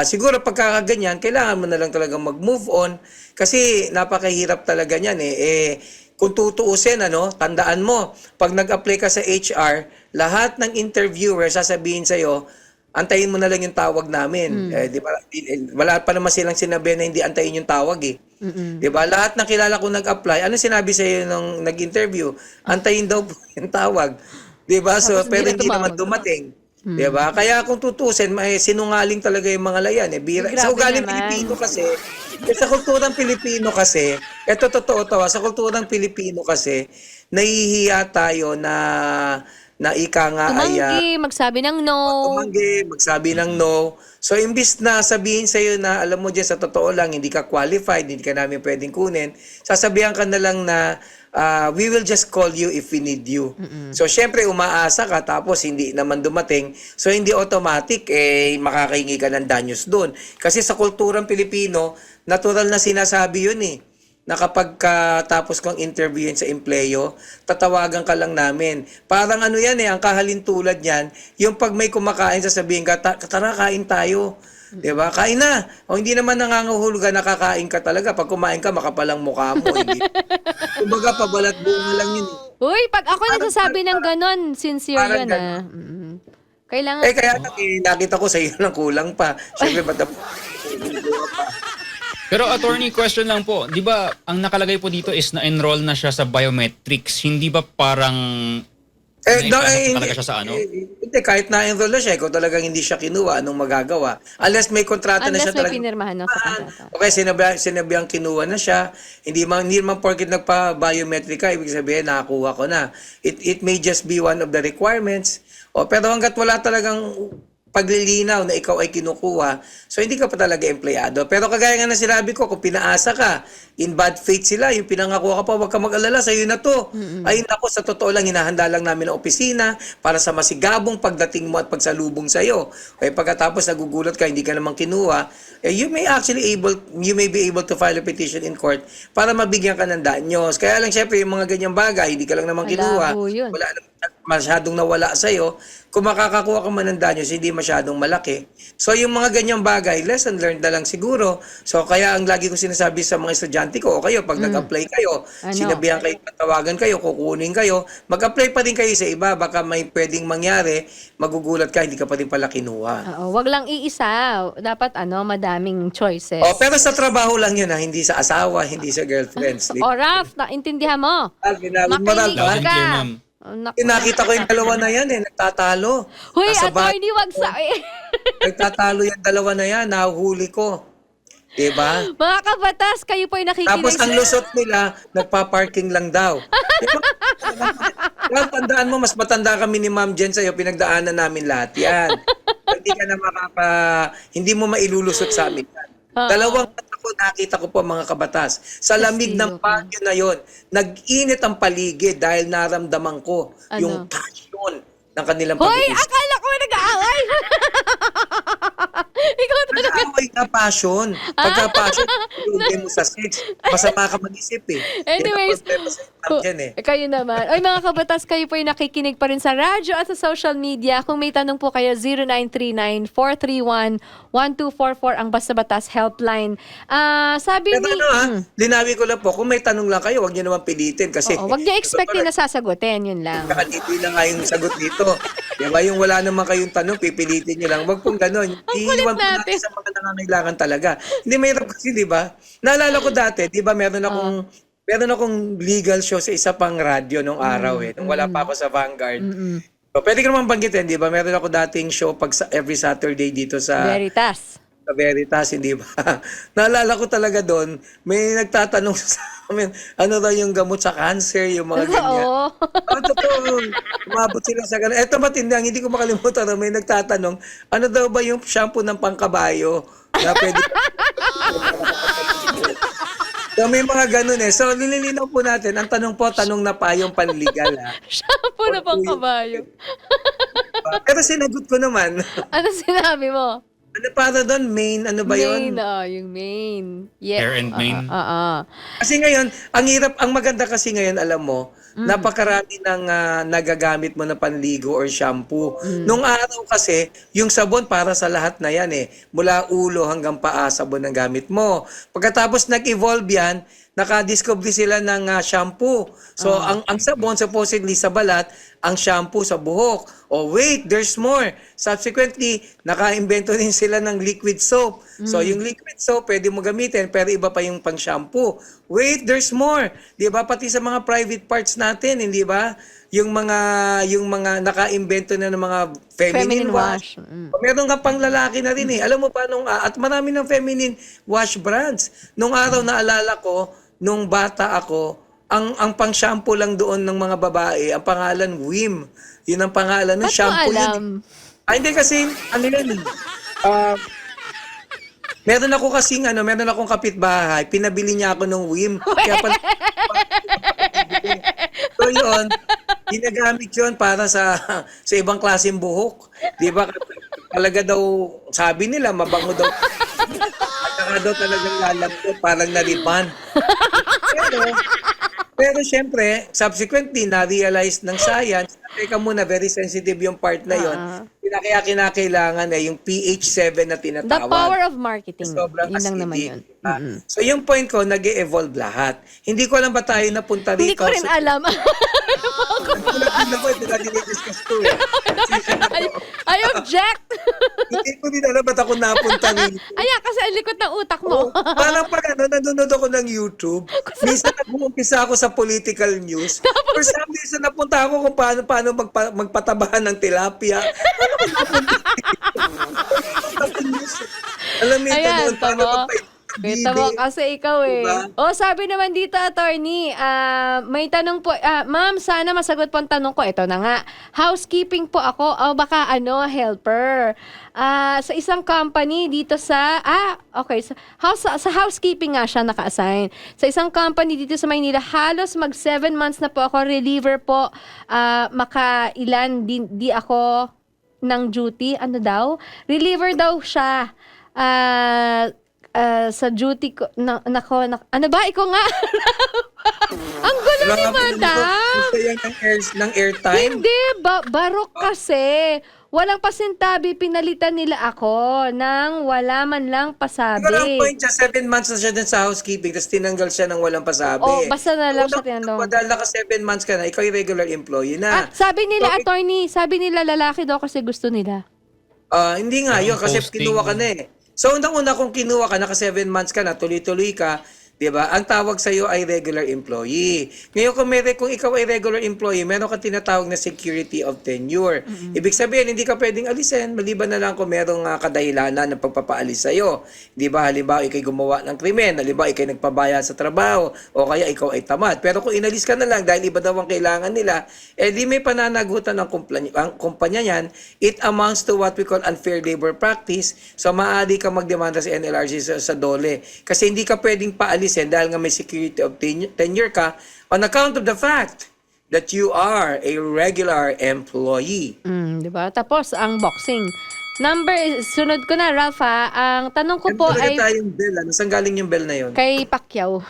Siguro pagkakaganyan, kailangan mo na lang talaga mag-move on kasi napakahirap talaga niyan kung tutuusin, tandaan mo, pag nag-apply ka sa HR, lahat ng interviewer sasabihin sa'yo, antayin mo na lang yung tawag namin. Di ba? Wala pa naman silang sinabi na hindi antayin yung tawag Di ba? Lahat ng kilala ko nag-apply, ano sinabi sa'yo nung nag-interview? Antayin daw po yung tawag. Di ba? So, Tapos pero hindi hindi na naman tumawag. dumating. Diba? Kaya kung tutusin, sinungaling talaga yung mga layan. Bira. Sa Grabe ugaling naman. Pilipino kasi, sa kulturang Pilipino kasi, ito totoo to, sa kulturang Pilipino kasi, nahihiya tayo na ika nga Tumanggi, magsabi ng no. tumanggi, magsabi ng no. So, imbis na sabihin sa'yo na, alam mo dyan, sa totoo lang, hindi ka qualified, hindi ka namin pwedeng kunin, sasabihan ka na lang na, we will just call you if we need you. So, syempre, umaasa ka, tapos hindi naman dumating. So, hindi automatic, makakahingi ka ng danyos doon. Kasi sa kulturang Pilipino, natural na sinasabi yun na kapag tapos kong interview sa empleyo, tatawagan ka lang namin. Parang yan ang kahalintulad niyan, yung pag may kumakain, sasabihin ka, tara, kain tayo. Diba? Kain na. O hindi naman nangangahulugan, nakakain ka talaga. Pag kumain ka, makapalang mukha mo. Hindi. Kumbaga, pabalat bunga lang yun. Uy, pag ako nagsasabi ng ganon, sincere Parang yun ganon. Kailangan. Kaya nakita ko sa iyo lang kulang pa. Siyempre, Pero attorney, question lang po. Di ba, ang nakalagay po dito is na-enroll na siya sa biometrics. Hindi ba parang naipasok talaga siya sa ano? Hindi, kahit na-enroll na siya, ikaw talagang hindi siya kinuha, anong magagawa? Unless may kontrata na siya Unless may talagang... pinirmahan no, sa kontrata. Okay, sinabihang kinuha na siya. Hindi man porket nagpa-biometric ka, ibig sabihin, nakakuha ko na. It may just be one of the requirements. Pero hanggat wala talagang paglilinaw na ikaw ay kinukuha, so hindi ka pa talaga empleyado. Pero kagaya nga na sinabi ko, kung pinaasa ka, in bad faith sila, yung pinangako ka pa, huwag ka mag-alala, sa'yo na to. Ay nako, sa totoo lang, hinahanda lang namin ang opisina para sa masigabong pagdating mo at pagsalubong sa'yo. Kaya pagkatapos nagugulat ka, hindi ka naman kinuha, you may be able to file a petition in court para mabigyan ka ng danyos. Kaya lang syempre, yung mga ganyang bagay, hindi ka lang naman kinuha, Malabo yun. wala naman masyadong nawala sa'yo, kung makakakuha ka man ng danyos, hindi masyadong malaki. So yung mga ganyang bagay, lesson learned na lang siguro. So kaya ang lagi ko sinasabi sa mga estudyante ko, o kayo, pag nag-apply kayo, sinabihan kayo, patawagan kayo, kukunin kayo, mag-apply pa rin kayo sa iba, baka may pwedeng mangyari, magugulat ka, hindi ka pa rin pala kinuha. Oo, wag lang iisa. Dapat madaming choices. Pero sa trabaho lang yun, hindi sa asawa, hindi sa girlfriends. O, Raf, naintindihan mo. Ginawin mo lang, Makinig Loud and ka. clear, ma'am. Nakita ko yung dalawa na yan, nagtatalo. Hoy, Nasa attorney, wag sa... Nagtatalo yung dalawa na yan, nahuhuli ko. Diba? Mga kabatas, kayo po ay nakikinig. Tapos ang lusot nila, nagpa-parking lang daw. Well, tandaan mo, mas matanda kami ni Ma'am Jen sa'yo, pinagdaanan namin lahat yan. Hindi ka na hindi mo mailulusot sa amin yan. Dalawang ako, nakita ko po mga kabatas. Sa lamig ng bagyo na yon, nag-init ang paligid dahil naramdaman ko yung passion ng kanilang Hoy, pag-uusap. akala ko nag-aaway. Ikaw talaga. Nag-aaway ka, passion. Pagka-passion, ilugay mo sa sex. Masama ka mag-isip eh. Anyways, Yan ang problema sa Ma'am Jen eh. kayo naman. Ay, mga kabatas, kayo po ay nakikinig pa rin sa radyo at sa social media. Kung may tanong po kayo, 0939-431-1244 ang Basta Batas helpline. Sabi Pero ni... linawin ko lang po, kung may tanong lang kayo, huwag niyo naman pilitin kasi... Oo, wag niyo expectin na sasagutin, yun lang. Hindi na nga yung sagot dito. Diba? Yung wala naman kayong tanong, pipilitin nyo lang. Huwag pong gano'n. kulit Iiwan po natin. natin sa mga nangangailangan talaga. Hindi mahirap kasi, di ba? Naalala ko dati, di ba, meron akong legal show sa isa pang radyo nung araw nung wala pa ako sa Vanguard. So, pwede ko naman banggitin, di ba? Meron ako dating show every Saturday dito sa Veritas, hindi ba? Naalala ko talaga doon, may nagtatanong sa amin, ano daw yung gamot sa cancer, yung mga ganyan. Oo. Totoo. Umabot sila sa ganun. Eto matindi, ang hindi ko makalimutan, may nagtatanong, ano daw ba yung shampoo ng pangkabayo na pwede... So may mga ganun eh. So nililinaw po natin, ang tanong po, tanong na pa yung panligal. Shampoo na pang kabayo. Pero sinagot ko naman. Ano sinabi mo? Ano para doon? Main, ano ba yun? Yung main. Yeah. Hair and mane. Kasi ngayon, ang maganda kasi ngayon, alam mo, napakarami ng nagagamit mo na panligo or shampoo. Nung araw kasi, yung sabon para sa lahat na yan eh. Mula ulo hanggang paa, sabon ang gamit mo. Pagkatapos nag-evolve yan, nakadiscover sila ng shampoo. So, ang sabon supposedly sa balat, ang shampoo sa buhok. Oh, wait, there's more. Subsequently, naka-invento din sila ng liquid soap. So, yung liquid soap, pwede mo gamitin, pero iba pa yung pang-shampoo. Wait, there's more. Di ba? Pati sa mga private parts natin, hindi ba? Yung mga naka-invento na ng mga feminine wash. Meron ka pang lalaki na rin eh. Alam mo pa, at marami ng feminine wash brands. Nung araw naalala ko, nung bata ako, ang pang-shampoo lang doon ng mga babae, ang pangalan Wim. Yun ang pangalan ng shampoo. Alam? Hindi kasi, ano yun? Meron akong kapitbahay, pinabili niya ako ng Wim. Kaya pala, so yun, ginagamit yun para sa ibang klaseng buhok. Di ba? Talaga daw, sabi nila, mabango daw. At daw talagang lalambot, parang nariban. Pero syempre, subsequently, na-realize ng science, teka muna, very sensitive yung part na yun. Kaya kinakailangan yung pH 7 na tinatawag. The power of marketing. Sobrang Yun lang naman acidic. yun. So yung point ko, nag-evolve lahat. Hindi ko alam ba tayo napunta rito? Hindi ko rin alam. Ano ba, dinadiscuss ko eh. I object! Hindi ko din alam ba't ako napunta rito. Ayan, kasi ang likod ng utak mo. Parang pag nanonood ako ng YouTube, minsan nag-uumpisa ako sa political news. For some reason, napunta ako kung paano magpatabahan ng tilapia. Ano ba napunta dito? Alam mo ito Ayan, noon, paano tama. magpapaibigan. Kita mo kasi ikaw eh. Diba? Oh, sabi naman dito, attorney, may tanong po, ma'am, sana masagot po ang tanong ko. Ito na nga, housekeeping po ako, o baka helper. Sa isang company dito sa, sa housekeeping nga siya naka-assign. Sa isang company dito sa Maynila, halos mag 7 months na po ako, reliever po, makailan, di ako ng duty, ano daw? Reliever daw siya. Sa duty ko, ano ba? Ikaw nga. Ang gulo ni madam. Gusto yan ng airtime? Hindi, barok kasi. Walang pasintabi, pinalitan nila ako nang wala man lang pasabi. Ikaw lang point siya, 7 months na siya dun sa housekeeping, tapos tinanggal siya ng walang pasabi. Oh, basta na lang siya tinanong. Dahil naka 7 months ka na, ikaw yung regular employee na. Sabi nila, attorney, sabi nila lalaki daw kasi gusto nila. Hindi nga yun, kasi Posting. kinuha ka na eh. So, unang-una kung kinuha ka, naka 7 months ka na, tuloy-tuloy ka, di ba? Ang tawag sa'yo ay regular employee. Ngayon, kung ikaw ay regular employee, meron ka tinatawag na security of tenure. Ibig sabihin, hindi ka pwedeng alisin, maliban na lang kung merong kadahilanan ng pagpapaalis sa'yo. Di ba? Halimbawa, ikay gumawa ng krimen, halimbawa, ikay nagpabaya sa trabaho, o kaya ikaw ay tamad. Pero kung inalis ka na lang dahil iba daw ang kailangan nila, di may pananagutan ng kumpanya niyan, it amounts to what we call unfair labor practice. So, maaari ka magdemanda sa NLRC sa DOLE. Kasi hindi ka pwedeng paalisin dahil nga may security of tenure ka on account of the fact that you are a regular employee. Di ba? Tapos, ang boxing. Sunod ko na, Ralph, ha? Ang tanong ko po ay Tayong bell, ano? Saan galing yung bell na yun? kay Pacquiao.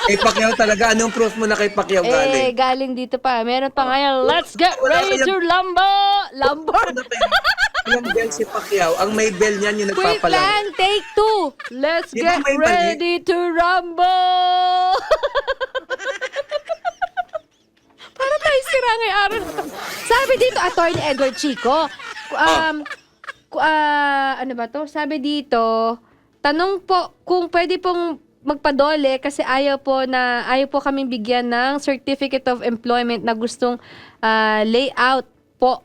Kay Pacquiao talaga. Anong proof mo na kay Pacquiao galing? Galing dito pa. Meron pa ngayon, let's get ready to Lambo! Ano pa yun? Yung bell si Pacquiao, ang may bell niyan yung Wait nagpapalang. lang, take 2. Let's Di ba get may mali? ready to rumble! Para tayo sira ngayong araw na to. Sabi dito, Attorney Edward Chico, ano ba to? Sabi dito, tanong po kung pwede pong magpadole kasi ayaw po kaming bigyan ng Certificate of Employment na gustong layout po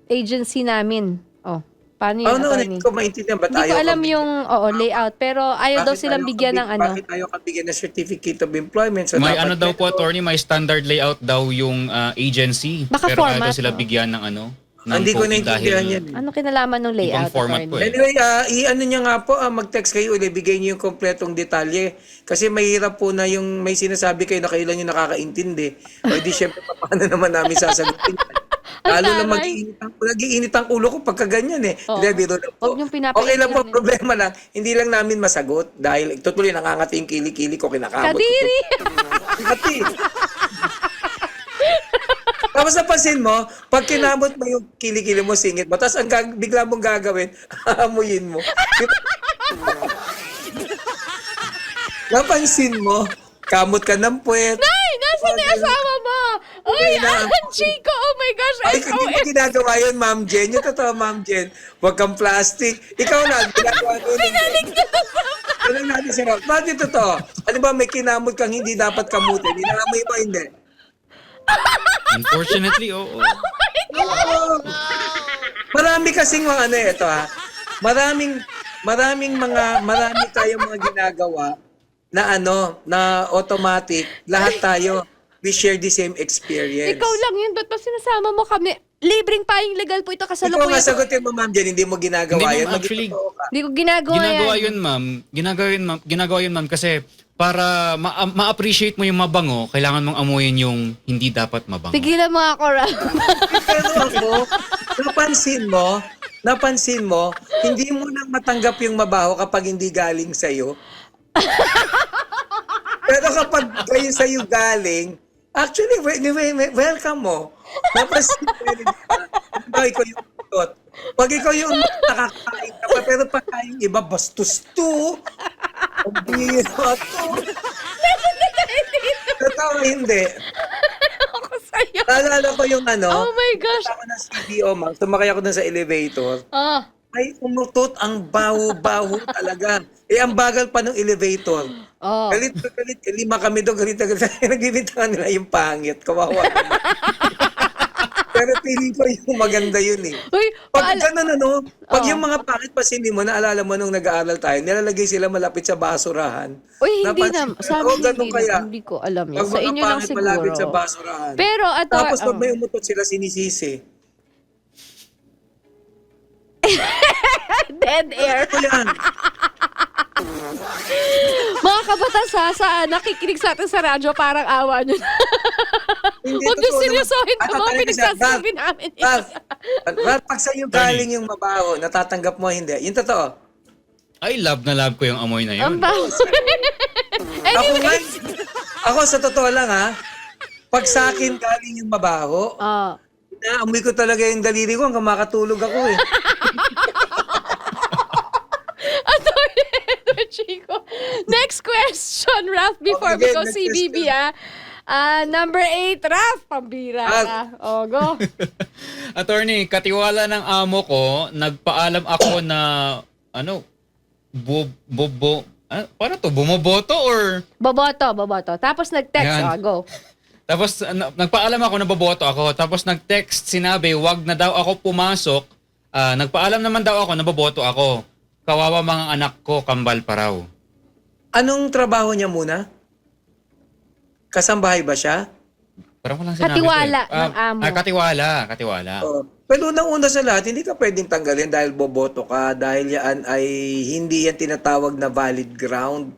agency namin. Oh, paano yun, No, attorney? hindi ko maintindihan. Ba't Hindi ko ayaw alam ka yung layout, pero ayaw daw Bakit silang ayaw bigyan ng ano. Bakit ayaw ka bigyan ng certificate of employment? So, May dapat ano daw po, meron. attorney, may standard layout daw yung agency. Baka pero ayaw format, daw sila no? bigyan ng ano. ng Hindi ko copy naintindihan dahil yan. Ano kinalaman ng layout, ibang format attorney? po eh. Anyway, i-ano niya nga po, mag-text kayo ulit, bigay niyo yung kompletong detalye. Kasi mahirap po na yung may sinasabi kayo na kayo lang yung nakakaintindi. O di syempre, paano naman namin sasagutin? Ang Lalo na taray. mag-iinit ang ulo ko pagka ganyan eh. Oo. Hindi, biro lang po. Huwag niyong pinapainit Okay lang po, namin. problema lang. Hindi lang namin masagot dahil tutuloy nangangati yung kilikili ko, kinakamot ko. Kadiri! Kati. Tapos napansin mo, pag kinamot mo yung kilikili mo, singit mo, tapos ang bigla mong gagawin, aamuyin mo. Napansin mo, kamot ka ng puwet. Ay, nasaan na yung asawa mo? Uy, Okay na. Alan Chico! Oh my gosh, Ay, hindi mo SOS! ginagawa yun, Ma'am Jen. Yung totoo, Ma'am Jen. Huwag kang plastic. Ikaw lang, ginagawa doon. Tanong natin si Rob. Bakit yung totoo? Ano ba, may kinamot kang hindi dapat kamutin? Inaamoy mo, hindi. Unfortunately, oo. Marami kasing mga ano ito ha. Marami tayong mga ginagawa na na automatic. Lahat tayo, we share the same experience. Ikaw lang yun, ba't ba sinasama mo kami? Libreng paying legal po ito Ikaw kasalukuyan. nga sagutin mo, Ma'am Jen, hindi mo ginagawa Hindi, yun. ma'am, actually, Magtotoo ka. Hindi ko ginagawa, Ginagawa yan. yun, ma'am. Ginagawa yun, ma'am, kasi para ma-appreciate mo yung mabango, kailangan mong amuyin yung hindi dapat mabango. Tigilan mo ako, Ram. Pero ako, napansin mo, hindi mo nang matanggap yung mabaho kapag hindi galing sa'yo. Pero kapag kayo sa'yo galing, actually, welcome mo. Napansin mo yun. Ikaw yung utot. Pag ikaw yung nakakain ka pa, pero pag yung iba, bastos to. Ang bira to. Totoo hindi. Ako sa Naalala ko yung Oh my gosh. ako ng CDO, ma'am. Sumakay ako dun sa elevator. Oh. Ay, umutot ang baho-baho talaga. Ang bagal pa ng elevator. Oh. Galit na galit. 5 kami doon, galit na galit. Nagbibintangan nila yung pangit. Kawawa. Pero feeling ko yung maganda yun eh. Uy, Pag ganun pag Oo. yung mga pangit pasinin mo, naalala mo nung nag-aaral tayo, nilalagay sila malapit sa basurahan. Uy, hindi Napansin na. ko, Sa amin, ganun hindi, kaya. hindi ko alam yun. Pag Sa mga inyo lang pangit malapit sa siguro. basurahan. Pero, Tapos pag may umutot sila, sinisisi. dead air. Ano yan? Mga kabatas ha, sa nakikinig sa atin sa radyo, parang awa nyo na. Hindi, Huwag nyo totoo seryosohin naman. na mga pinagsasabi namin. Ralph, pag sa'yo galing yung mabaho, natatanggap mo hindi. Yung totoo. Ay, love na love ko yung amoy na Ang yun. baho. Ako nga, Anyways. ako sa totoo lang ha, pag sa akin galing yung mabaho, Oh. naamoy ko talaga yung daliri ko hanggang makatulog ako eh. Attorney Edward Chico. Next question, Ralph, before we Okay, go next CBB, question. number 8, Ralph, pambira ka. O, go. Attorney, katiwala ng amo ko, nagpaalam ako na, para to, bumoboto or... Boboto. Tapos nag-text, Yan. go. Tapos nagpaalam ako na boboto ako. Tapos nag-text sinabi, wag na daw ako pumasok. Nagpaalam naman daw ako na boboto ako. Kawawa mga anak ko, kambal pa raw. Anong trabaho niya muna? Kasambahay ba siya? Parang walang sinabi Katiwala ko eh. ng amo. Katiwala. Pero unang-una sa lahat, hindi ka pwedeng tanggalin dahil boboto ka, dahil yan ay hindi yan tinatawag na valid ground.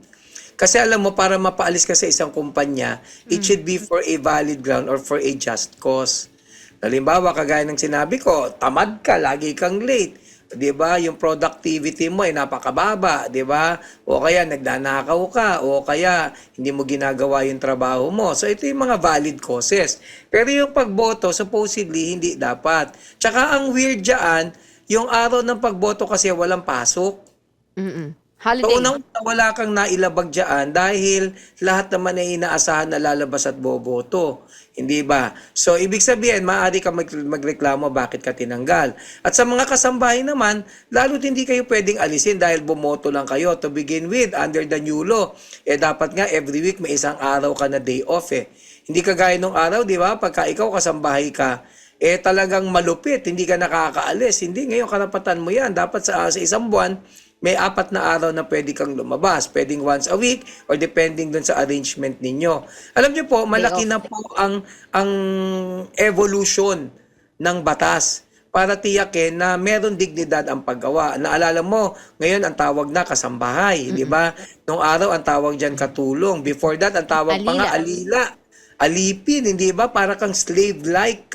Kasi alam mo, para mapaalis ka sa isang kumpanya, it should be for a valid ground or for a just cause. Halimbawa, kagaya ng sinabi ko, tamad ka, lagi kang late. 'Di ba? Yung productivity mo ay napakababa, 'di ba? O kaya nagnanakaw ka, o kaya hindi mo ginagawa yung trabaho mo. So ito yung mga valid causes. Pero yung pagboto, supposedly hindi dapat. Tsaka ang weird diyan, yung araw ng pagboto kasi walang pasok. Mm-mm. So Holiday. unang wala kang nailabag dyan dahil lahat naman ay inaasahan na lalabas at boboto. Hindi ba? So ibig sabihin, maaari ka magreklamo bakit ka tinanggal. At sa mga kasambahay naman, lalo't hindi kayo pwedeng alisin dahil bumoto lang kayo to begin with under the new law. Dapat nga every week may isang araw ka na day off eh. Hindi kagaya nung araw, di ba? Pagka ikaw kasambahay ka, talagang malupit, hindi ka nakakaalis. Hindi, ngayon karapatan mo yan. Dapat sa isang buwan, may 4 na araw na pwede kang lumabas. Pwedeng once a week or depending dun sa arrangement ninyo. Alam niyo po, malaki na po ang evolution ng batas para tiyakin na meron dignidad ang paggawa. Naalala mo, ngayon ang tawag na kasambahay, di ba? Nung araw ang tawag diyan katulong. Before that, ang tawag pa nga alila. Alipin, hindi ba? Para kang slave-like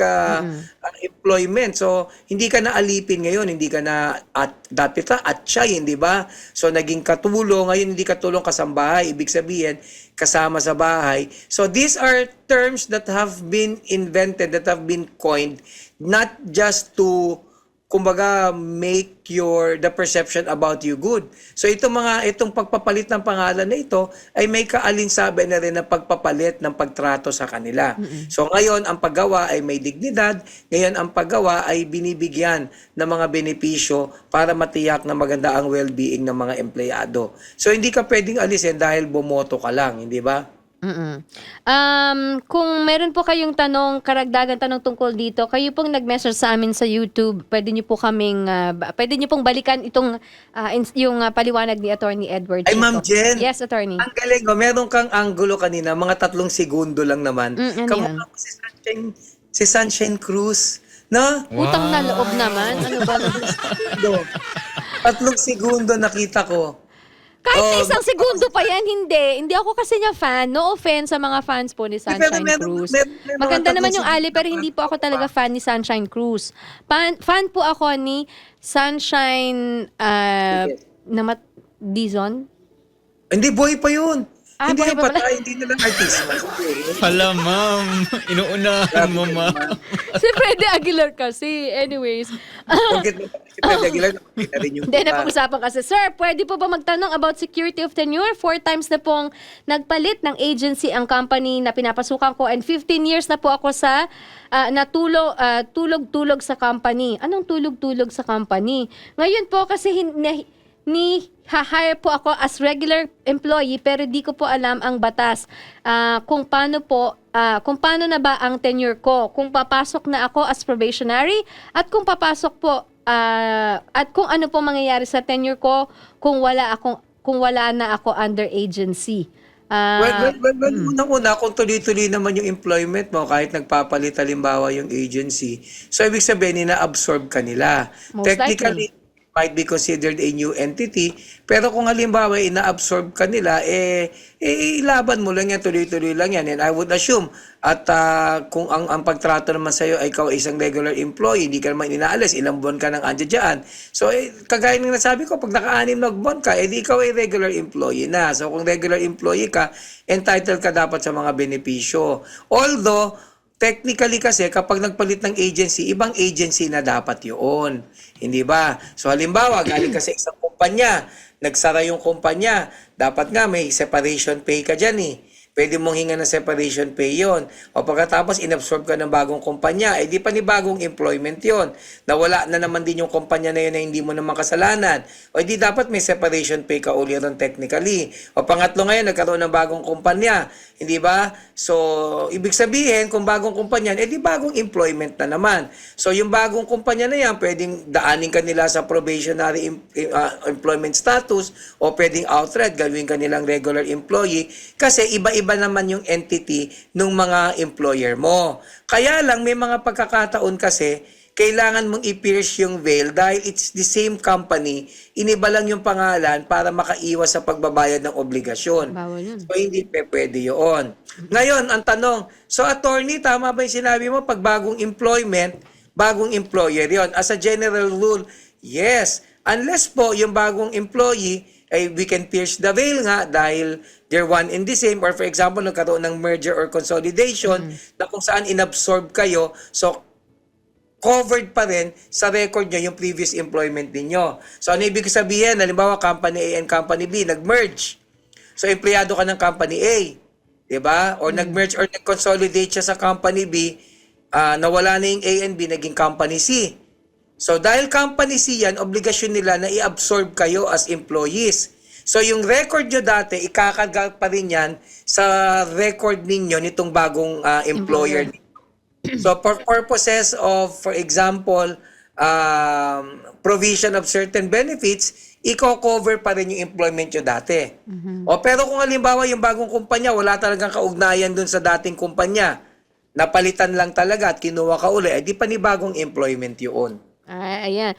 employment. So, hindi ka na alipin ngayon, hindi ka na dati atsay, hindi ba? So, naging katulong, ngayon hindi katulong kasambahay, ibig sabihin, kasama sa bahay. So, these are terms that have been invented, that have been coined, not just to kumbaga make the perception about you good. So itong pagpapalit ng pangalan na ito ay may kaalinsabi na rin na pagpapalit ng pagtrato sa kanila. So ngayon ang paggawa ay may dignidad, ngayon ang paggawa ay binibigyan ng mga benepisyo para matiyak na maganda ang well-being ng mga empleyado. So hindi ka pwedeng alisin dahil bumoto ka lang, hindi ba? Mm-mm. Kung meron po kayong karagdagan tanong tungkol dito, kayo pong nag-message sa amin sa YouTube, pwede niyo pong balikan itong yung paliwanag ni Attorney Edward Ay, Chico. Ma'am Jen. Yes, Attorney. Ang galing, meron kang angulo kanina, mga 3 segundo lang naman. Ano Kamukha yan? ko si Sunshine Cruz. No? Utang na loob naman. Ano ba? 3 segundo nakita ko. Kahit isang segundo pa yan, hindi ako kasi niya fan. No offense sa mga fans po ni Sunshine Cruz. Maganda naman yung Ali, pero hindi po ako talaga fan ni Sunshine Cruz. Fan po ako ni Sunshine Dizon. Hindi, buhay pa yun. Hindi buhay yung pa pala. patay, hindi na lang artista. Hala, ma'am. Inuunahan mo, ma'am. Si Freddy Aguilar kasi. Anyways. Bakit mo si Fred Aguilar, nakita rin yung Hindi, napag-usapan kasi. Sir, pwede po ba magtanong about security of tenure? 4 times na pong nagpalit ng agency ang company na pinapasukan ko and 15 years na po ako sa tulog-tulog sa company. Anong tulog-tulog sa company? Ngayon po kasi hire po ako as regular employee pero di ko po alam ang batas kung paano na ba ang tenure ko, kung papasok na ako as probationary at kung papasok po at kung ano po mangyayari sa tenure ko kung wala na ako under agency. Well, unang-una, kung tuloy-tuloy naman yung employment mo, kahit nagpapalit halimbawa yung agency, so ibig sabihin, na-absorb ka nila. Most Technically, might be considered a new entity, pero kung halimbawa ina-absorb ka nila, ilaban mo lang yan, tuloy-tuloy lang yan. And I would assume, at kung ang pagtrato naman sa'yo ay ikaw ay isang regular employee, hindi ka naman inaalis, ilang buwan ka nang andyan dyan. So, kagaya ng nasabi ko, pag naka-6 na buwan ka, di ikaw ay regular employee na. So, kung regular employee ka, entitled ka dapat sa mga benepisyo. Although, technically kasi kapag nagpalit ng agency, ibang agency na dapat yun. Hindi ba? So halimbawa, galing ka sa isang kumpanya, nagsara yung kumpanya, dapat nga may separation pay ka dyan eh. Pwede mong hinga ng separation pay yon. O pagkatapos inabsorb ka ng bagong kumpanya, di pa ni bagong employment yon. Nawala na naman din yung kumpanya na yun na hindi mo naman kasalanan. O di dapat may separation pay ka uli ron technically. O pangatlo ngayon, nagkaroon ng bagong kumpanya. Hindi ba? So, ibig sabihin, kung bagong kumpanya, di bagong employment na naman. So, yung bagong kumpanya na yan, pwedeng daanin ka nila sa probationary employment status o pwedeng outright, gawin ka nilang regular employee kasi iba-iba naman yung entity ng mga employer mo. Kaya lang, may mga pagkakataon kasi, kailangan mong i-pierce yung veil dahil it's the same company, iniba lang yung pangalan para makaiwas sa pagbabayad ng obligasyon. Bawal yun. So, hindi pwede yun. Ngayon, ang tanong, so attorney, tama ba yung sinabi mo, pag bagong employment, bagong employer yon? As a general rule, yes. Unless po yung bagong employee, we can pierce the veil nga dahil they're one and the same. Or for example, nagkaroon ng merger or consolidation na kung saan inabsorb kayo, so covered pa rin sa record nyo yung previous employment ninyo. So, ano ibig sabihin? Halimbawa, Company A and Company B, nag-merge. So, empleyado ka ng Company A. Diba? Or nag-merge or nag-consolidate siya sa Company B, nawala na yung A and B, naging Company C. So, dahil Company C yan, obligasyon nila na i-absorb kayo as employees. So, yung record nyo dati, ikakagal pa rin yan sa record ninyo nitong bagong employer ninyo. So, for purposes of, for example, provision of certain benefits, i-cover pa rin yung employment nyo dati. O, pero kung halimbawa yung bagong kumpanya, wala talagang kaugnayan dun sa dating kumpanya, napalitan lang talaga at kinuha ka uli, di pa ni bagong employment yun. Ayan.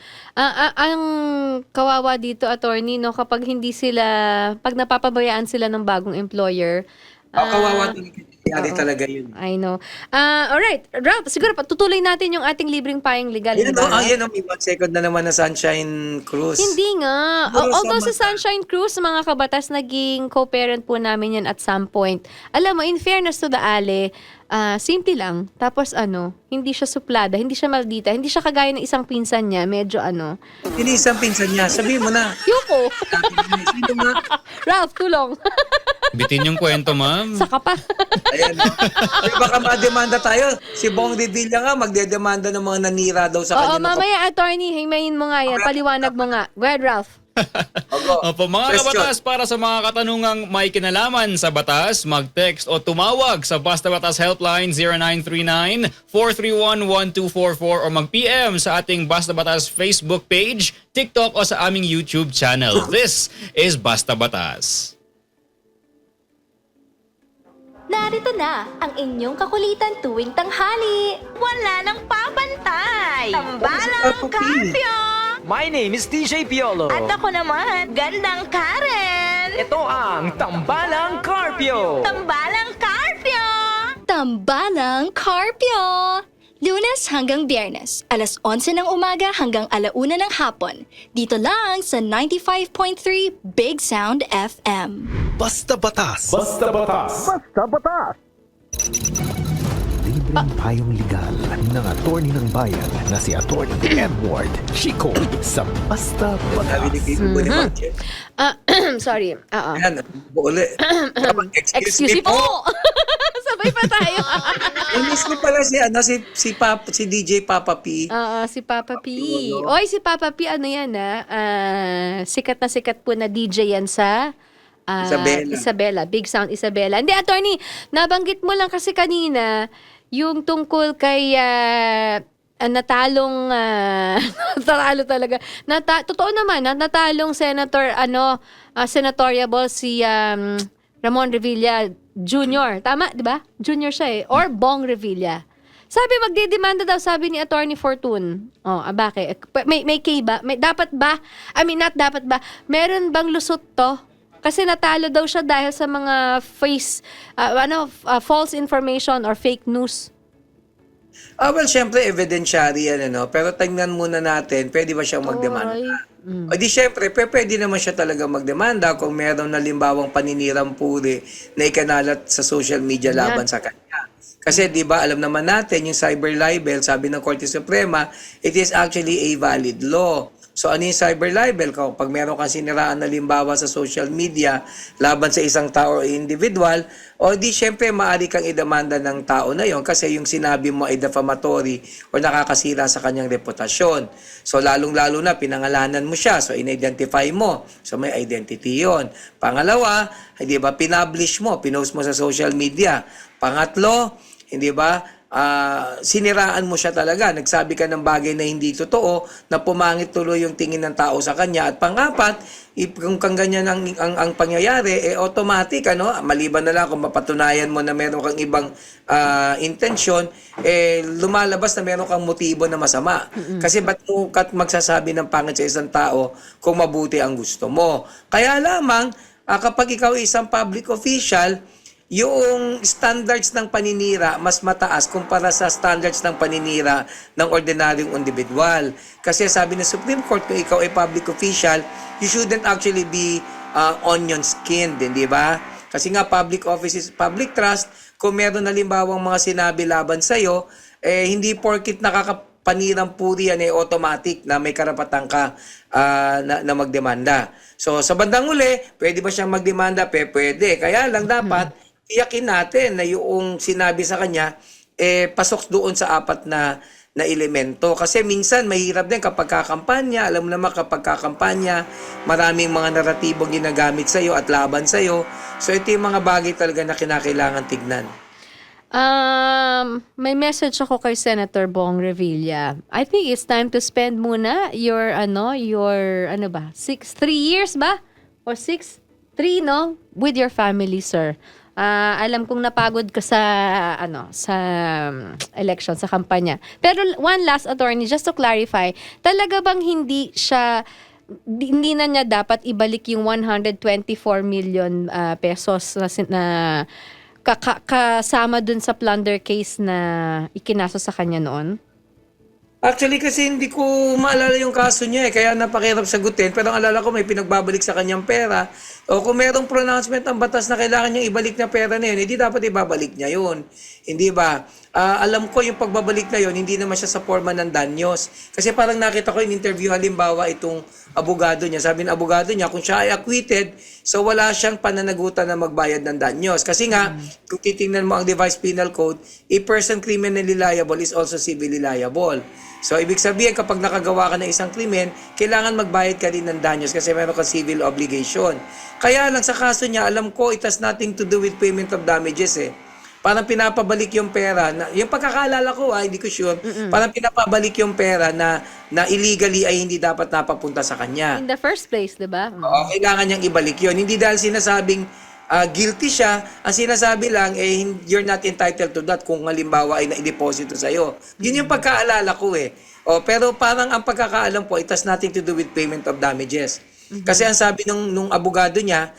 Ang kawawa dito, attorney, no, kapag pag napapabayaan sila ng bagong employer, Kawawa talaga yun. I know. Alright, Ralph, siguro tutuloy natin yung ating libreng payong legal. Yan diba? may 1 second na naman na Sunshine Cruise. Hindi nga. Siguro Although sa sama- Sunshine Cruise, mga kabatas, naging co-parent po namin yan at some point. Alam mo, in fairness to the Ale, simple lang. Tapos hindi siya suplada, hindi siya maldita, hindi siya kagaya ng isang pinsan niya, medyo Hindi isang pinsan niya. Sabihin mo na. Yuko! Sino nga? Ralph, tulong. Bitin yung kwento, ma'am. Saka pa. Ayan. Ay, baka mademanda tayo. Si Bong Revilla nga, magdedemanda ng mga nanira daw sa Oo, kanya. mamaya, attorney, himayin mo nga yan. Paliwanag mo nga. Go ahead, Ralph. Opo, mga Question. kabatas, para sa mga katanungang may kinalaman sa batas, mag-text o tumawag sa Basta Batas Helpline 0939-431-1244 o mag-PM sa ating Basta Batas Facebook page, TikTok o sa aming YouTube channel. This is Basta Batas. Narito na ang inyong kakulitan tuwing tanghali. Wala nang papantay. Tambalang Carpio. My name is DJ Piolo. At ako naman, Gandang Karen. Ito ang Tambalang Carpio. Tambalang Carpio. Tambalang Carpio. Lunes hanggang Biyernes, alas 11 ng umaga hanggang 1:00 ng hapon. Dito lang sa 95.3 Big Sound FM. Basta Batas. Libreng payong legal ng attorney ng bayan na si Attorney Edward Chico sa Basta Sabi ni Batas. Bibi ko ni Ma'am Jen. Sorry. Oo. Ayan, uli. Excuse me po! Sabay pa tayo. Miss ko pala si DJ Papa P. Oo, si Papa P. Oy, si Papa P, ano yan sikat na sikat po na DJ yan sa Isabela. Big Sound Isabela. Hindi, attorney, nabanggit mo lang kasi kanina yung tungkol kay natalong natalo talaga. Totoo naman, natalong senatoriable si Ramon Revilla Jr. Tama, di ba? Junior siya or Bong Revilla. Sabi magdidemanda daw, sabi ni Attorney Fortune. Bakit? May kay ba? Dapat ba? Not dapat ba? Meron bang lusot to? Kasi natalo daw siya dahil sa mga false information or fake news. Well, syempre, evidentiary yan, pero tingnan muna natin, pwede ba siyang magdemanda? O di syempre, pwede naman siya talaga magdemanda kung meron na limbawang paninirang puri na ikanalat sa social media laban sa kanya. Kasi di ba alam naman natin yung cyber libel, sabi ng Korte Suprema, it is actually a valid law. So ano yung cyber libel? Kapag meron kang siniraan na limbawa sa social media laban sa isang tao o individual, o di syempre maaari kang idemanda ng tao na yon kasi yung sinabi mo ay defamatory o nakakasira sa kanyang reputasyon. So lalong-lalo na pinangalanan mo siya, so in-identify mo. So may identity yon. Pangalawa, hindi ba pinublish mo, pinost mo sa social media. Pangatlo, hindi ba siniraan mo siya talaga, nagsabi ka ng bagay na hindi totoo, na pumangit tuloy yung tingin ng tao sa kanya. At pangapat, kung kang ganyan ang pangyayari, automatic, maliban na lang kung mapatunayan mo na meron kang ibang intensyon, lumalabas na meron kang motibo na masama. Kasi ba't mo magsasabi ng pangit sa isang tao kung mabuti ang gusto mo? Kaya lamang, kapag ikaw isang public official, yung standards ng paninira mas mataas kumpara sa standards ng paninira ng ordinaryong individual. Kasi sabi ng Supreme Court, kung ikaw ay public official, you shouldn't actually be onion-skinned, di ba? Kasi nga public office is public trust. Kung meron na limbawang mga sinabi laban sa'yo, hindi porkit nakakapanirang puri yan, automatic na may karapatan ka na magdemanda. So sa bandang uli, pwede ba siyang magdemanda? Pwede. Kaya lang dapat iyakin natin na yung sinabi sa kanya pasok doon sa apat na elemento. Kasi minsan mahirap din kapag kakampanya, alam mo naman kapag kakampanya, maraming mga naratibong ginagamit sa iyo at laban sa iyo. So ito yung mga bagay talaga na kinakailangan tignan. May message ako kay Senator Bong Revilla. I think it's time to spend muna your 3 years ba? Or 3 with your family, sir. Alam kong napagod ka sa election, sa kampanya. Pero one last, attorney, just to clarify, talaga bang hindi na niya dapat ibalik yung 124 million pesos na kasama dun sa plunder case na ikinaso sa kanya noon? Actually, kasi hindi ko maalala yung kaso niya kaya napakahirap sagutin. Pero ang alala ko may pinagbabalik sa kanyang pera. O kung merong pronouncement ng batas na kailangan niyang ibalik na pera na yun, hindi dapat ibabalik niya yun. Hindi ba? Alam ko yung pagbabalik na yun, hindi naman siya sa forma ng danyos. Kasi parang nakita ko yung interview, halimbawa itong abogado niya. Sabi ng abogado niya, kung siya ay acquitted, so wala siyang pananagutan na magbayad ng danyos. Kasi nga, kung titingnan mo ang Revised Penal Code, a person criminally liable is also civilly liable. So, ibig sabihin, kapag nakagawa ka ng isang krimen, kailangan magbayad ka rin ng danyos kasi meron ka civil obligation. Kaya lang sa kaso niya, alam ko, it has nothing to do with payment of damages Parang pinapabalik yung pera, yung pagkakaalala ko, hindi ko sure, parang pinapabalik yung pera na illegally ay hindi dapat napapunta sa kanya. In the first place, di ba? Oo, kailangan niyang ibalik yun. Hindi dahil sinasabing guilty siya, ang sinasabi lang, you're not entitled to that kung halimbawa ay na-deposito sa'yo. Yun yung pagkaalala ko pero parang ang pagkakaalam po, it has nothing to do with payment of damages. Kasi ang sabi nung abogado niya,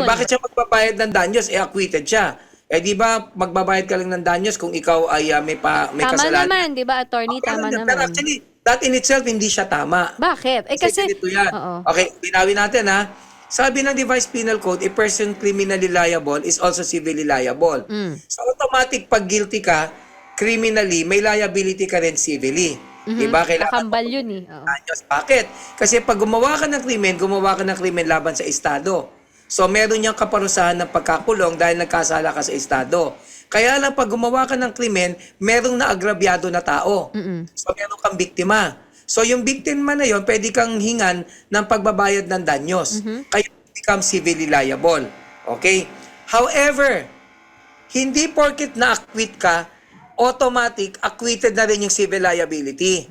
bakit siya magbabayad ng danyos? Acquitted siya. Eh di ba magbabayad ka lang ng danyos kung ikaw ay may Tama kasalanan. naman, di ba, attorney? Okay Tama lang yan. Pero naman. actually, that in itself hindi siya tama. Bakit? Kasi ganito yan. Oo. Okay, binawin natin ha. Sabi ng Revised Penal Code, a person criminally liable is also civilly liable. So automatic pag guilty ka, criminally, may liability ka rin civilly. Diba? Kailangan Kakambal yun eh. Oo. danyos. Bakit? Kasi pag gumawa ka ng krimen laban sa Estado. So meron niyang kaparusahan ng pagkakulong dahil nagkasala ka sa Estado. Kaya lang pag gumawa ka ng krimen, merong naagrabyado na tao. So meron kang biktima. So yung biktima na yon, pwede kang hingan ng pagbabayad ng danyos. Kaya become civilly liable. Okay? However, hindi porket na-acquit ka, automatic acquitted na rin yung civil liability.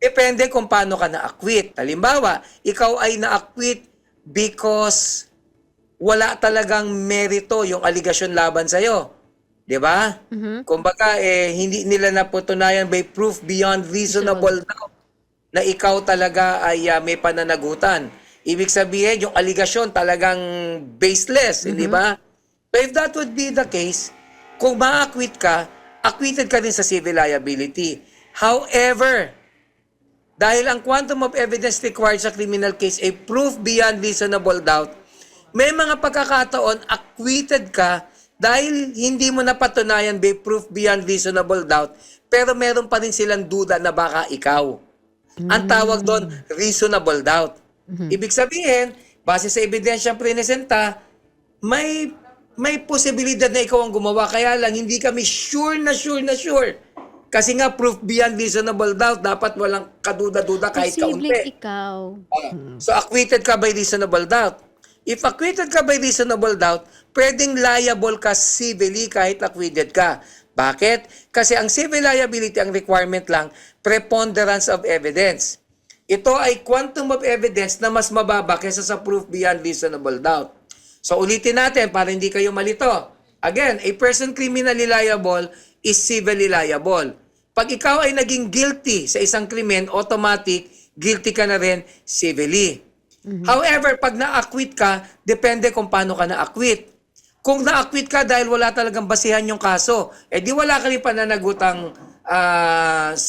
Depende kung paano ka na-acquit. Halimbawa, ikaw ay na-acquit because wala talagang merito yung aligasyon laban sa'yo. 'Di ba? Kumbaga, hindi nila napatunayan by proof beyond reasonable doubt na ikaw talaga ay may pananagutan. Ibig sabihin, yung aligasyon talagang baseless, hindi ba? So if that would be the case, kung ma-acquit ka, acquitted ka din sa civil liability. However, dahil ang quantum of evidence required sa criminal case ay proof beyond reasonable doubt, may mga pagkakataon acquitted ka dahil hindi mo napatunayan by proof beyond reasonable doubt, pero meron pa rin silang duda na baka ikaw. Ang tawag doon, reasonable doubt. Ibig sabihin, base sa ebidensyang presenta, may posibilidad na ikaw ang gumawa, kaya lang hindi kami sure. Kasi nga, proof beyond reasonable doubt, dapat walang kaduda-duda kahit kaunti. Posibleng ikaw. So, acquitted ka by reasonable doubt. If acquitted ka by reasonable doubt, pwedeng liable ka civilly kahit acquitted ka. Bakit? Kasi ang civil liability, ang requirement lang, preponderance of evidence. Ito ay quantum of evidence na mas mababa kaysa sa proof beyond reasonable doubt. So, ulitin natin para hindi kayo malito. Again, a person criminally liable is civilly liable. Pag ikaw ay naging guilty sa isang krimen, automatic, guilty ka na rin civilly. However, pag na-acquit ka, depende kung paano ka na-acquit. Kung na-acquit ka dahil wala talagang basihan yung kaso, di wala ka rin pananagutang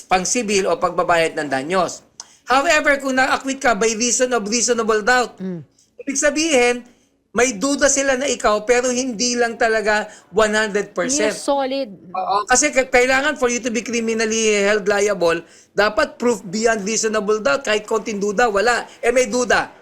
pang-sibil o pagbabayad ng danyos. However, kung na-acquit ka by reason of reasonable doubt, ibig sabihin, may duda sila na ikaw pero hindi lang talaga 100%. Yes, solid. Oo, kasi kailangan for you to be criminally held liable, dapat proof beyond reasonable doubt. Kahit konting duda, wala. May duda.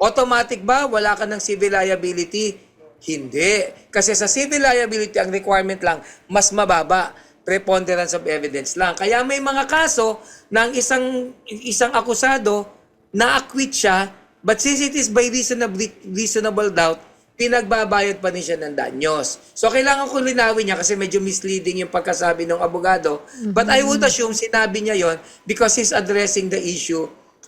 Automatic ba? Wala ka ng civil liability? Hindi. Kasi sa civil liability, ang requirement lang, mas mababa. Preponderance of evidence lang. Kaya may mga kaso ng isang akusado na-acquit siya, but since it is by reasonable doubt, pinagbabayad pa din siya ng danyos. So, kailangan ko linawin niya kasi medyo misleading yung pagkasabi ng abogado. But I would assume sinabi niya yon because he's addressing the issue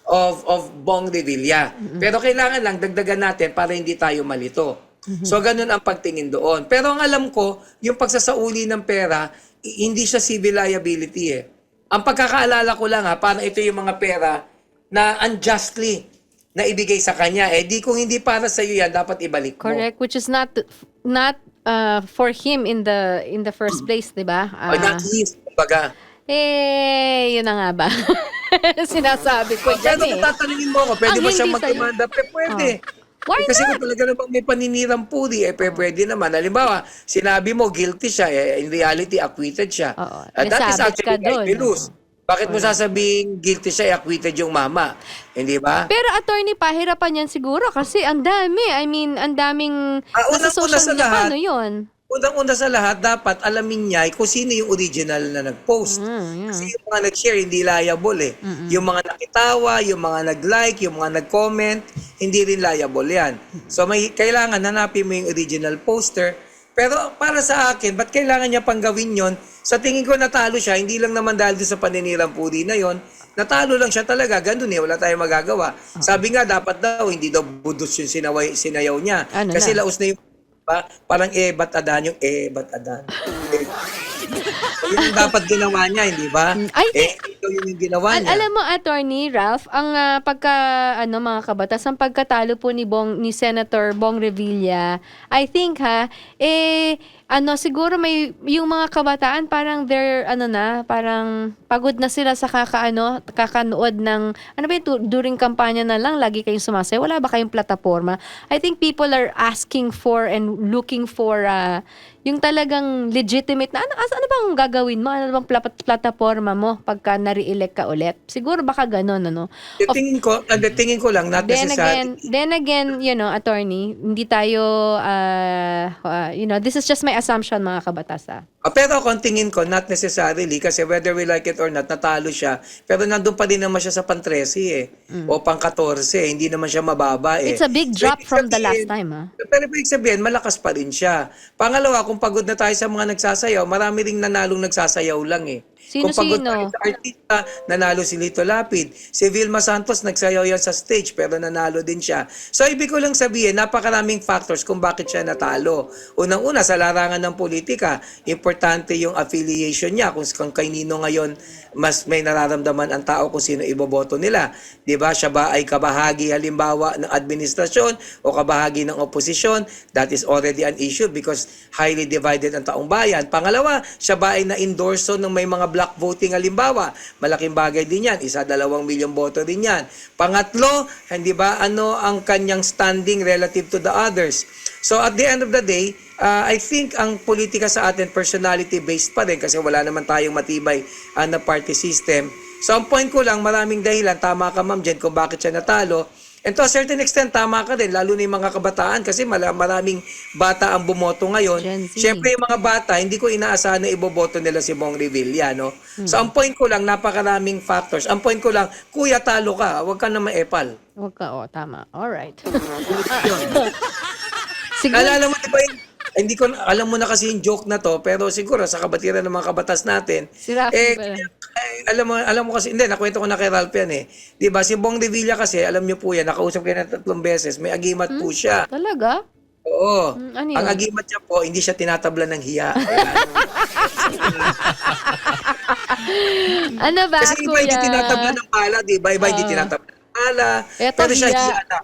of Bong Revilla. Pero kailangan lang dagdagan natin para hindi tayo malito. So, ganun ang pagtingin doon. Pero ang alam ko, yung pagsasauli ng pera, hindi siya civil liability eh. Ang pagkakaalala ko lang parang ito yung mga pera na unjustly na ibigay sa kanya. Di kung hindi para sa iyo yan, dapat ibalik mo. Correct, which is not for him in the first place, 'di ba? Not his, kumbaga. Yun na nga ba? Sinasabi ko dyan Kaya tatanungin mo ako, pwede Ang ba siya hindi sa'yo. magdemanda? Pwede. Why Kasi not? kung talaga namang may paninirang puri, pwede naman. Halimbawa, sinabi mo guilty siya, in reality, acquitted siya. Oo. That is Nasabit ka actually dun. libelous. Bakit mo sasabing guilty siya, acquitted yung mama? Hindi ba? Pero attorney, pahirapan yan siguro kasi ang dami. I mean, ang daming nasa unang-una social sa media. lahat, Paano yun? Unang-una sa lahat, dapat alamin niya kung sino yung original na nag-post. Kasi yung mga nag-share, hindi liable eh. Yung mga nakitawa, yung mga nag-like, yung mga nag-comment, hindi rin liable yan. So may kailangan hanapin mo yung original poster. Pero para sa akin, ba't kailangan niya pang gawin yon? Sa tingin ko natalo siya, hindi lang naman dahil sa paninirang puri na yon. Natalo lang siya talaga, ganun wala tayong magagawa. Sabi nga, dapat daw, hindi daw budos yung sinayaw niya. Ano Kasi na? laos na yung parang ba't adan yung ba't adan. Yun ang dapat ginawa niya, hindi ba? I think- Ito yung ginawa niya. Alam mo, Attorney Ralph, ang mga kabatas, ang pagkatalo po ni Senator Bong Revilla, I think siguro may yung mga kabataan parang parang pagod na sila sa kakanood ng during kampanya na lang lagi kayong sumasayaw, wala ba kayong plataforma? I think people are asking for and looking for yung talagang legitimate na ano bang gagawin mo? Ano bang plataforma mo pagka na-re-elect ka ulit? Siguro baka gano'n, ano? Tingin ko lang, not necessarily. Then again, attorney, hindi tayo, this is just my assumption, mga kabatasa. Pero kung tingin ko, not necessarily, kasi whether we like it or not, natalo siya. Pero nandun pa din naman siya sa pang-13 o pang-14, hindi naman siya mababa It's a big drop from the last time, ha? Pero ibig sabihin, malakas pa rin siya. Pangalawa, kung pagod na tayo sa mga nagsasayaw, marami ring nanalong nagsasayaw lang eh. Kung pagod tayo sa artista, nanalo si Lito Lapid. Si Vilma Santos, nagsayaw yan sa stage, pero nanalo din siya. So, ibig ko lang sabihin, napakaraming factors kung bakit siya natalo. Unang-una, sa larangan ng politika, importante yung affiliation niya. Kung kay Nino ngayon, mas may nararamdaman ang tao kung sino iboboto nila. Diba? Siya ba ay kabahagi halimbawa ng administrasyon o kabahagi ng oposisyon? That is already an issue because highly divided ang taong bayan. Pangalawa, siya ba ay na-endorso ng may mga block voting halimbawa? Malaking bagay din yan. 1-2 milyong boto din yan. Pangatlo, hindi ba ano ang kanyang standing relative to the others? So at the end of the day, I think ang politika sa atin personality-based pa rin kasi wala naman tayong matibay na party system. So ang point ko lang, maraming dahilan, tama ka ma'am Jen kung bakit siya natalo. And to a certain extent, tama ka din, lalo na yung mga kabataan kasi maraming bata ang bumoto ngayon. Gen Z. Siyempre yung mga bata, hindi ko inaasahan na iboboto nila si Bong Revilla, no? So ang point ko lang, napakaraming factors. Ang point ko lang, kuya talo ka, huwag ka na maepal. Huwag ka, tama. Alright. Alala mo, di ba hindi ko alam mo na kasi yung joke na to, pero siguro sa kabatiran ng mga kabatas natin, Si Rafi ba? alam mo kasi, hindi, nakwento ko na kay Ralph yan eh. Di ba, si Bong Revilla kasi, alam niyo po yan, nakausap kayo na 3 beses, may agimat po siya. Talaga? Oo. Ano yun? Ang agimat niya po, hindi siya tinatabla ng hiya. Ano ba, Kasi iba kuya? hindi tinatabla ng bala, di ba? Iba hindi tinatabla ng bala. Eto, Pero siya hiya. hiya na.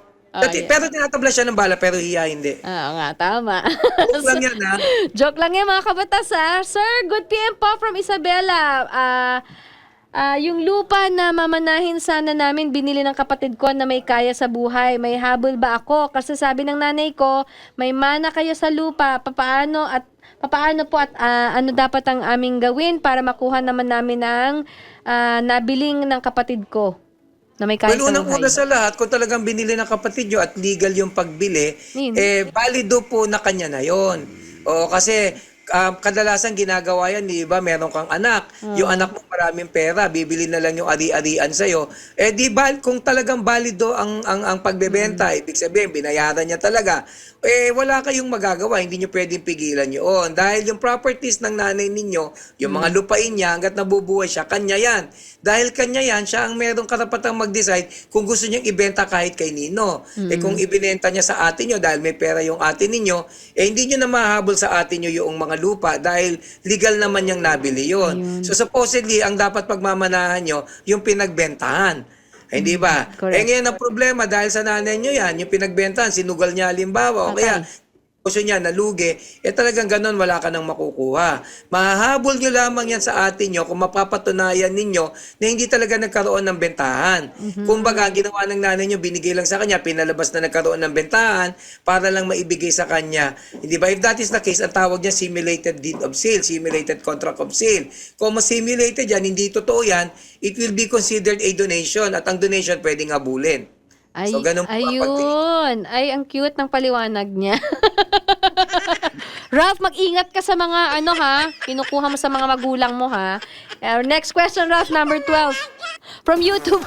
Pero tinatabla siya ng bala, pero hiya hindi. Oo nga, tama. Joke lang yan, ha? Joke lang yan, mga kabatas, ha? Sir, good PM po from Isabela. Yung lupa na mamanahin sana namin, binili ng kapatid ko na may kaya sa buhay. May habol ba ako? Kasi sabi ng nanay ko, may mana kayo sa lupa. Papaano po at ano dapat ang aming gawin para makuha naman namin ang nabiling ng kapatid ko na may kaya Well, sa buhay. unang-una sa lahat, kung talagang binili ng kapatid nyo at legal yung pagbili, valido po na kanya na yon. O kasi kadalasan ginagawa yan, di ba? Meron kang anak. Yung anak mo maraming pera, bibili na lang yung ari-arian sa'yo. Di ba, kung talagang valido ang pagbebenta, ibig sabihin, binayaran niya talaga, wala kayong magagawa, hindi nyo pwedeng pigilan yun. Dahil yung properties ng nanay ninyo, yung mga lupain niya, hanggat nabubuhay siya, kanya yan. Dahil kanya yan, siya ang merong karapatang mag-decide kung gusto niyang ibenta kahit kay Nino. Kung ibinenta niya sa atin nyo, dahil may pera yung atin ninyo, hindi nyo na mahabol sa atin nyo yung mga lupa dahil legal naman niyang nabili yun. So supposedly, ang dapat pagmamanahan nyo, yung pinagbentahan. Hindi ba? Correct. Ngayon ang problema dahil sa nanay nyo yan, yung pinagbentahan, sinugal niya halimbawa, o kaya gusto niya nalugi, talagang ganun wala ka nang makukuha. Mahahabol nyo lamang yan sa atin nyo kung mapapatunayan ninyo na hindi talaga nagkaroon ng bentahan. Kung baga, ginawa ng nanay nyo, binigay lang sa kanya, pinalabas na nagkaroon ng bentahan para lang maibigay sa kanya. Hindi ba? If that is the case, ang tawag niya simulated deed of sale, simulated contract of sale. Kung simulated yan, hindi totoo yan, it will be considered a donation at ang donation pwedeng habulin. So, ganun po ang Ayun. Ay, ang cute ng paliwanag niya. Ralph, mag-ingat ka sa mga kinukuha mo sa mga magulang mo, ha? Next question, Ralph, number 12. From YouTube.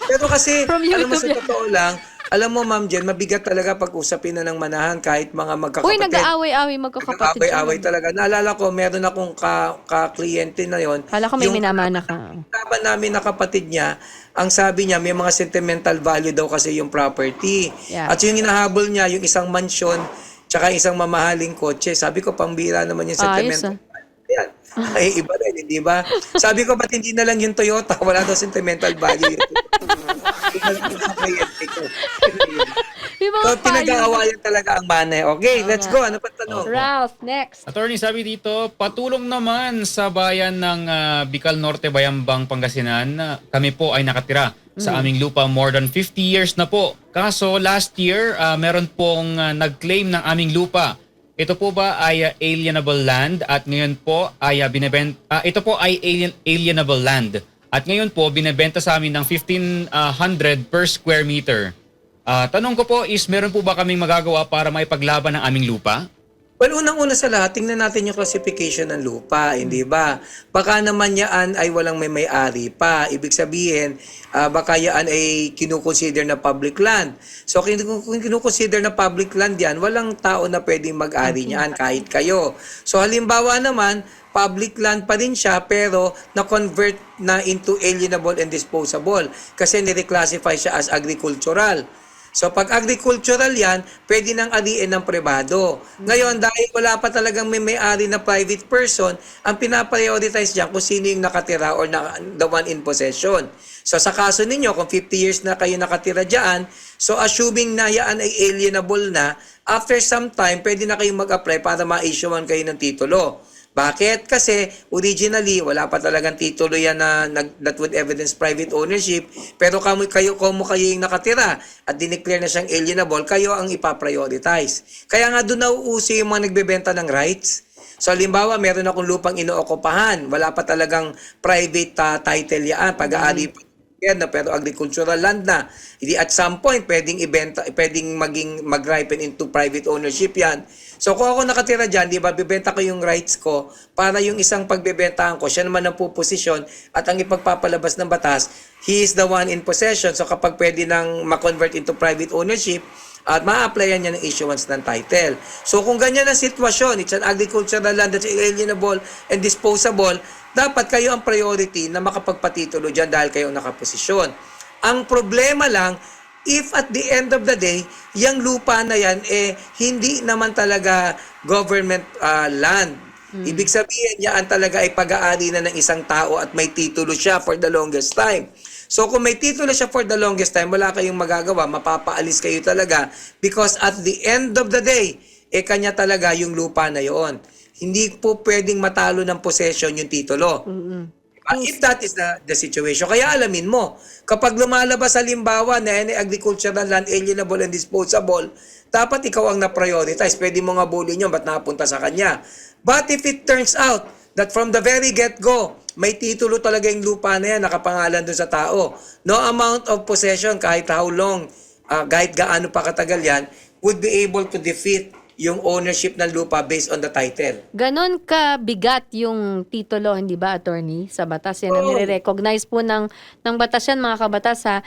Pero kasi, From alam mo YouTube sa totoo lang, alam mo Ma'am Jen, mabigat talaga pag usapin na ng manahan kahit mga magkakapatid. Uy, nag-aaway-aaway magkakapatid. Nag-aaway-aaway talaga. Naalala ko, meron akong ka-kliyente na yon. Kala ko may minamana ka. Laban namin na kapatid niya, ang sabi niya, may mga sentimental value daw kasi yung property. Yeah. At yung hinahabol niya, yung isang mansyon, tsaka isang mamahaling kotse. Sabi ko, pambira naman yung sentimental. Ayan. Ay, iba rin, hindi ba? Sabi ko, ba't hindi na lang yung Toyota? Wala daw sentimental value. Iba lang yung kuryente ko. Yung mga So, payo. pinag-aawayan talaga ang manay. Okay, let's go. Ano pa tanong? Ralph, next. Attorney, sabi dito, patulong naman sa bayan ng Bicol Norte, Bayambang, Pangasinan. Kami po ay nakatira sa aming lupa more than 50 years na po. Kaso last year, meron pong nag-claim ng aming lupa. Ito po ba ay alienable land at ngayon po ay ito po ay alienable land at ngayon po binebenta sa amin ng 1,500 per square meter. Tanong ko po is meron po ba kaming magagawa para maipaglaban ng aming lupa? Well, unang-una sa lahat, tingnan natin yung classification ng lupa, hindi ba? Baka naman yan ay walang may-ari pa. Ibig sabihin, baka yan ay kinukonsider na public land. So, kung kinukonsider na public land yan, walang tao na pwedeng mag-ari niyan, kahit kayo. So, halimbawa naman, public land pa rin siya, pero na-convert na into alienable and disposable kasi nire-classify siya as agricultural. So pag agricultural yan, pwede nang ariin ng pribado. Ngayon, dahil wala pa talagang may-ari na private person, ang pinaprioritize dyan kung sino yung nakatira or the one in possession. So sa kaso ninyo, kung 50 years na kayo nakatira dyan, so assuming na yan ay alienable na, after some time, pwede na kayong mag-apply para ma-issuean kayo ng titulo. Bakit? Kasi originally, wala pa talagang titulo yan na that would evidence private ownership. Pero kayo yung nakatira at dineclare na siyang alienable, kayo ang ipaprioritize. Kaya nga doon nauuso yung mga nagbebenta ng rights. So, halimbawa, meron akong lupang inookupahan. Wala pa talagang private title yan. Pag-aari pa yan na pero agricultural land na. Hindi at some point pwedeng mag-ripen into private ownership yan. So kung ako nakatira diyan, di ba, bibenta ko yung rights ko para yung isang pagbebentahan ko, siya naman ang puposisyon at ang ipagpapalabas ng batas, he is the one in possession. So kapag pwede nang ma-convert into private ownership, at ma-applyan niya ng issuance ng title. So kung ganyan ang sitwasyon, it's an agricultural land that's alienable and disposable, dapat kayo ang priority na makapagpatitulo dyan dahil kayo nakaposisyon. Ang problema lang, if at the end of the day, yung lupa na yan, hindi naman talaga government land. Ibig sabihin, yan talaga ay pag-aari na ng isang tao at may titulo siya for the longest time. So kung may titulo siya for the longest time, wala kayong magagawa, mapapaalis kayo talaga because at the end of the day, kanya talaga yung lupa na yon. Hindi po pwedeng matalo ng possession yung titulo. If that is the situation. Kaya alamin mo, kapag lumalabas halimbawa na yan ay agricultural land, alienable and disposable, dapat ikaw ang na-prioritize. Pwede mo nga bulin yun, ba't napunta sa kanya? But if it turns out that from the very get-go, may titulo talaga yung lupa na yan, nakapangalan doon sa tao. No amount of possession, kahit how long, kahit gaano pa katagal yan, would be able to defeat yung ownership ng lupa based on the title. Ganon ka bigat yung titulo, hindi ba, attorney? Sa batas yan, nire-recognize po ng batas yan, mga kabatas, ha?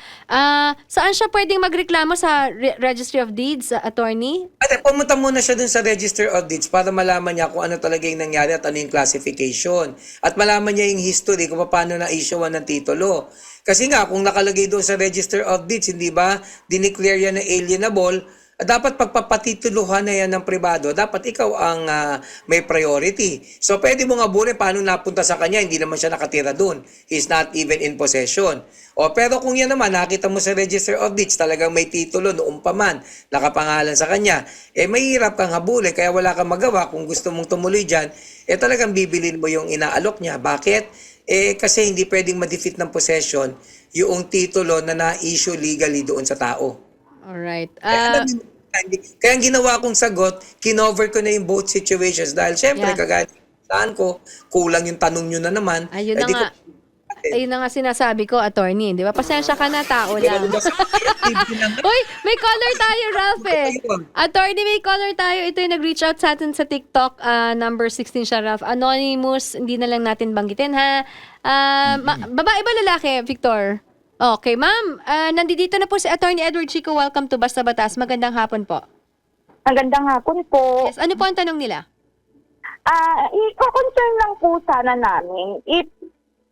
Saan siya pwedeng magreklamo sa Registry of Deeds, attorney? At pumunta muna siya dun sa Register of Deeds para malaman niya kung ano talaga yung nangyari at ano yung classification. At malaman niya yung history kung paano na-issuean ng titulo. Kasi nga, kung nakalagay doon sa Register of Deeds, hindi ba, dineclare yan na alienable, dapat pagpapatituluhan na yan ng pribado, dapat ikaw ang may priority. So pwede mo nga bulin paano napunta sa kanya, hindi naman siya nakatira doon. He's not even in possession. Pero kung yan naman, nakita mo sa Register of Deeds, talagang may titulo noong pa man, nakapangalan sa kanya, mahirap kang habulin, kaya wala kang magawa. Kung gusto mong tumuloy dyan, talagang bibilin mo yung inaalok niya. Bakit? Kasi hindi pwedeng ma-defeat ng possession yung titulo na na-issue legally doon sa tao. Alright. Kaya ang ginawa kong sagot, kinover ko na yung both situations dahil syempre kagaya saan ko, kulang yung tanong nyo na naman. Ayun na nga. Ayun na nga sinasabi ko, attorney, di ba? Pasensya ka na, tao lang. Uy, may caller tayo, Ralph, Attorney, may caller tayo. Ito yung nag-reach out sa atin sa TikTok. Number 16 siya, Ralph. Anonymous, hindi na lang natin banggitin, ha? Babae ba lalaki, Victor? Okay, ma'am. Nandito na po si Attorney Edward Chico. Welcome to Basta Batas. Magandang hapon po. Magandang hapon po. Yes. Ano po ang tanong nila? I-concern lang po sana namin if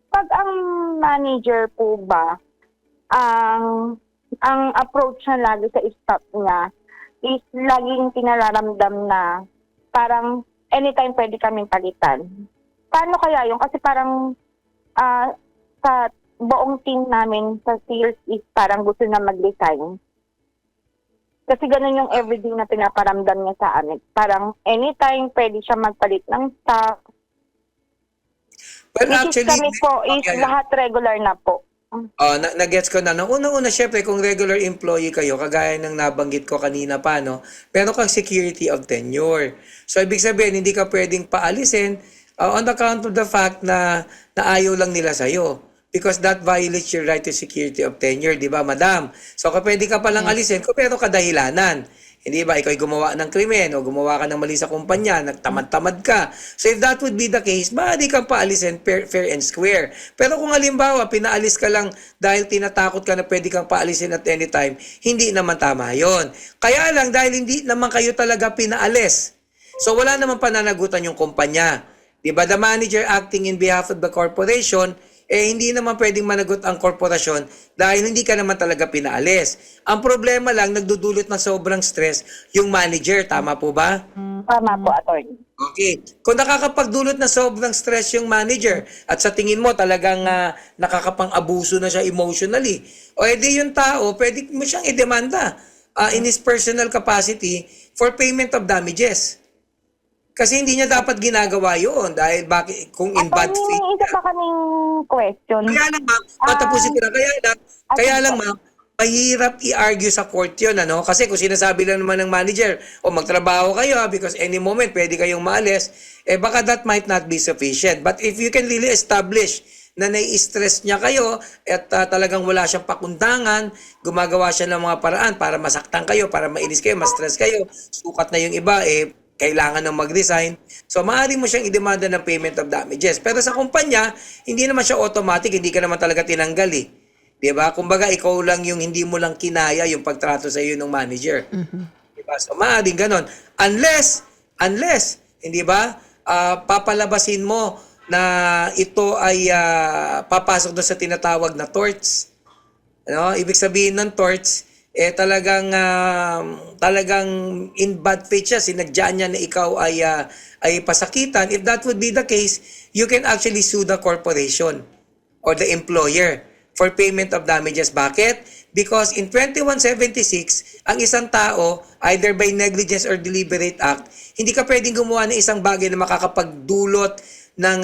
pag ang manager po ba, ang approach na lagi sa staff niya is laging tinararamdam na parang anytime pwede kaming palitan. paano kaya yun? Kasi parang sa buong team namin sa sales is parang gusto na mag-resign. Kasi ganun yung everyday na pinaparamdam niya sa amin. Parang anytime pwede siya magpalit ng stock. Well, Which is kami po is lahat regular na po. Nagets ko na. Una-una, syempre, kung regular employee kayo, kagaya ng nabanggit ko kanina pa, no, meron kang security of tenure. So, ibig sabihin, hindi ka pwedeng paalisin on account of the fact na ayaw lang nila sa'yo. Because that violates your right to security of tenure, di ba, madam? So, pwede ka palang alisin kung pero kadahilanan. Hindi ba, ikaw ay gumawa ng krimen o gumawa ka ng mali sa kumpanya, nagtamad-tamad ka. So if that would be the case, maaari kang paalisin fair and square. Pero kung halimbawa, pinaalis ka lang dahil tinatakot ka na pwede kang paalisin at any time, hindi naman tama yon. Kaya lang, dahil hindi naman kayo talaga pinaalis, so wala naman pananagutan yung kumpanya. Di ba, the manager acting in behalf of the corporation, hindi naman pwedeng managot ang korporasyon dahil hindi ka naman talaga pinaalis. Ang problema lang, nagdudulot ng sobrang stress yung manager. Tama po ba? Tama po, attorney. Okay. Kung nakakapagdulot na sobrang stress yung manager at sa tingin mo talagang nakakapang-abuso na siya emotionally, o edi yung tao, pwede mo siyang idemanda in his personal capacity for payment of damages. Kasi hindi niya dapat ginagawa yun dahil bakit kung in bad faith. May isa pa kaming question. Kaya lang ma'am, matapusin ko na. Kaya lang ma'am, mahirap i-argue sa court yun, ano? Kasi kung sinasabi lang naman ng manager, o magtrabaho kayo because any moment pwede kayong maalis, baka that might not be sufficient. But if you can really establish na nai-stress niya kayo at talagang wala siyang pakundangan, gumagawa siya ng mga paraan para masaktan kayo, para mainis kayo, ma-stress kayo, sukat na yung iba, kailangan ng mag-resign. So, maaari mo siyang idemanda ng payment of damages. Pero sa kumpanya, hindi naman siya automatic, hindi ka naman talaga tinanggal eh. Diba? Kumbaga, ikaw lang yung hindi mo lang kinaya yung pagtrato sa iyo ng manager. Diba? So, maaaring ganon. Unless, hindi ba, papalabasin mo na ito ay papasok doon sa tinatawag na torts. Ano? Ibig sabihin ng torts, talagang in bad faith siya, sinadya niya na ikaw ay pasakitan. If that would be the case, you can actually sue the corporation or the employer for payment of damages. Bakit? Because in 2176, ang isang tao, either by negligence or deliberate act, hindi ka pwedeng gumawa ng isang bagay na makakapagdulot ng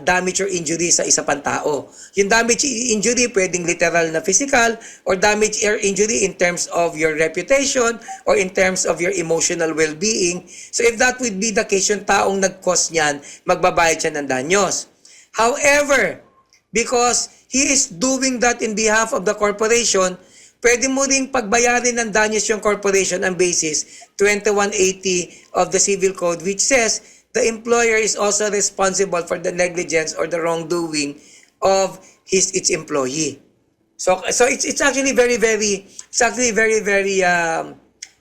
damage or injury sa isa pang tao. Yung damage injury pwedeng literal na physical or damage or injury in terms of your reputation or in terms of your emotional well-being. So if that would be the case, yung taong nag-cause niyan, magbabayad siya ng danyos. However, because he is doing that in behalf of the corporation, pwede mo ring pagbayarin ng danyos yung corporation ang basis 2180 of the Civil Code, which says the employer is also responsible for the negligence or the wrongdoing of its employee. So it's actually very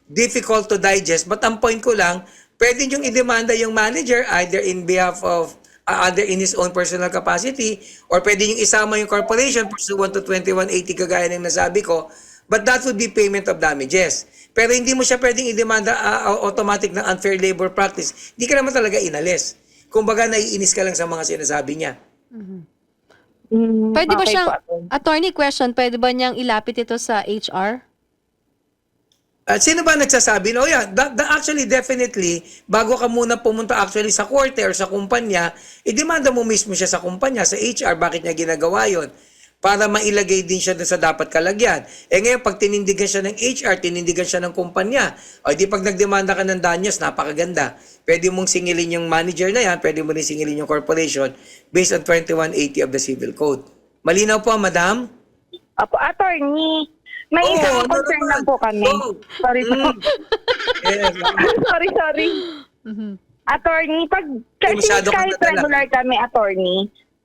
difficult to digest. But ang point ko lang, pwede yung idemanda yung manager either in behalf of either in his own personal capacity or pwede yung isama yung corporation pursuant to 2180 kagaya ng nasabi ko. But that would be payment of damages. Pero hindi mo siya pwedeng idemanda automatic ng unfair labor practice. Hindi ka naman talaga inalis. Kumbaga, naiinis ka lang sa mga sinasabi niya. Pwede ba Okay siyang, po. attorney question, pwede ba niyang ilapit ito sa HR? At sino ba nagsasabi? No, yeah, actually, definitely, bago ka muna pumunta actually sa korte or sa kumpanya, idemanda mo mismo siya sa kumpanya, sa HR, bakit niya ginagawa yon para mailagay din siya sa dapat kalagyan. Ngayon, pag tinindigan siya ng HR, tinindigan siya ng kumpanya, o di pag nagdemanda ka ng danyos, napakaganda. Pwede mong singilin yung manager na yan, pwede mo rin singilin yung corporation based on 2180 of the Civil Code. Malinaw po, madam? Apo, attorney, may isang concern lang po kami. Sorry po. Yes. sorry. Attorney, kasi masyado kahit kang nadala. regular kami, attorney,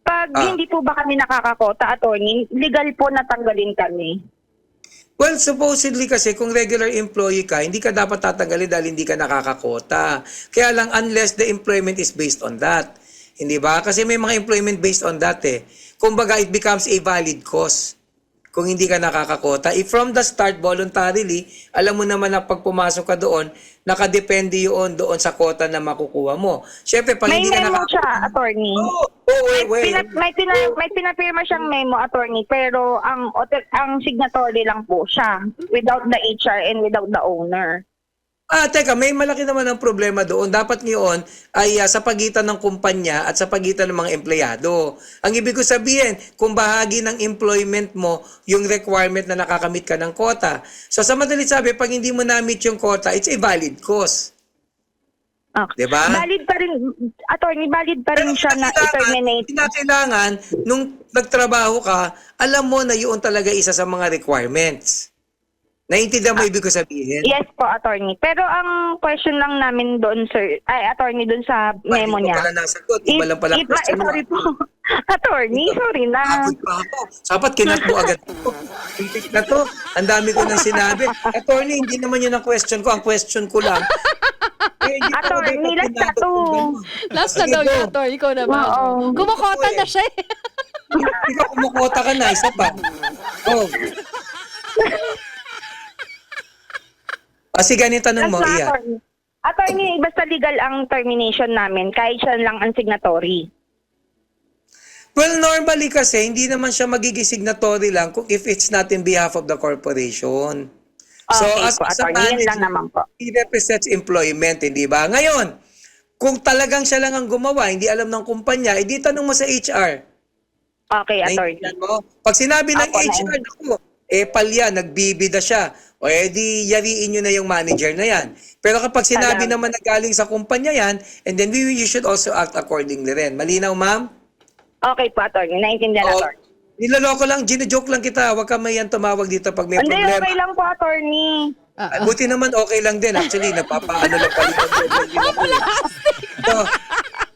pag hindi po ba kami nakakakota, attorney, legal po natanggalin kami. Well, supposedly kasi kung regular employee ka, hindi ka dapat tatanggalin dahil hindi ka nakakakota. Kaya lang unless the employment is based on that. Hindi ba? Kasi may mga employment based on that eh. Kumbaga, it becomes a valid cause. kung hindi ka nakakakota. If from the start, voluntarily, alam mo naman na pag pumasok ka doon, nakadepende yun doon sa kota na makukuha mo. Siyempre, pag May hindi ka memo nakakakota... siya, attorney. May pinapirma siyang memo, attorney, pero ang signatory lang po siya without the HR and without the owner. Teka, may malaki naman ang problema doon. Dapat ngayon ay sa pagitan ng kumpanya at sa pagitan ng mga empleyado. Ang ibig ko sabihin, kung bahagi ng employment mo yung requirement na nakakamit ka ng quota. So sa madalit sabi, pag hindi mo na-meet yung quota, it's a valid cause. Okay. Diba? Valid pa rin, attorney, valid pa rin siya na i-terminate. Kailangan, nung nagtrabaho ka, alam mo na yun talaga isa sa mga requirements. Naiintindihan mo ibig ko sabihin? Yes po, attorney. Pero ang question lang namin doon, sir, attorney, doon sa memo Hindi niya. ko pala nasagot. Iba lang pala question mo. Sorry po. Attorney, sorry na. Abot pa ako. Dapat kinat mo agad ito. Pitik na to. Ang dami ko nang sinabi. Attorney, hindi naman yun ang question ko. Ang question ko lang. Hindi ko Attorney, dapat last na pinagot to. kung gano'n. Last na daw yung attorney ko naman. Oo. Kumukota na siya eh. Ikaw kumukota ka na. Isa pa. Oh. Sige, ganito tanong mo, Last na, Iya. attorney. Attorney, basta legal ang termination namin kahit siya lang ang signatory. Well, normally kasi, hindi naman siya magiging signatory lang kung if it's not in behalf of the corporation. So, Okay as po, a attorney, yun lang manager, naman po. he represents employment, hindi ba? Ngayon, kung talagang siya lang ang gumawa, hindi alam ng kumpanya, edi tanong mo sa HR. Okay, attorney. Naiintindihan mo? Pag sinabi ng Apo, HR, naku, palya, nagbibida siya, o edi yariin nyo na yung manager na yan. Pero kapag sinabi naman na galing sa kumpanya yan, and then you should also act accordingly rin. Malinaw, ma'am? Okay po, attorney. Naintindihan, Oo. attorney. Niloloko lang, gine-joke lang kita. Huwag ka mayan tumawag dito pag may Hindi, problema. okay lang po, attorney. Ay, buti naman okay lang din. Actually, napapaano lang pala. So,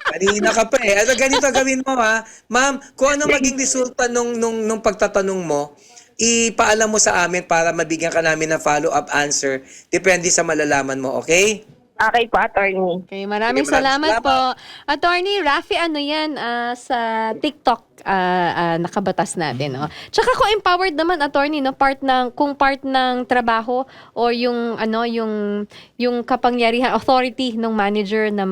kanina ka pa eh. Ano ganito gawin mo ha? Ma'am, kung ano maging resulta nung pagtatanong mo, ipaalam mo sa amin para mabigyan ka namin ng follow-up answer. Depende sa malalaman mo, okay? Okay po, attorney. Okay, maraming Sige, maraming salamat po. Attorney Rafi, ano yan, sa TikTok nakabatas natin. No? Tsaka kung empowered naman, attorney, no, kung part ng trabaho o yung kapangyarihan, authority ng manager na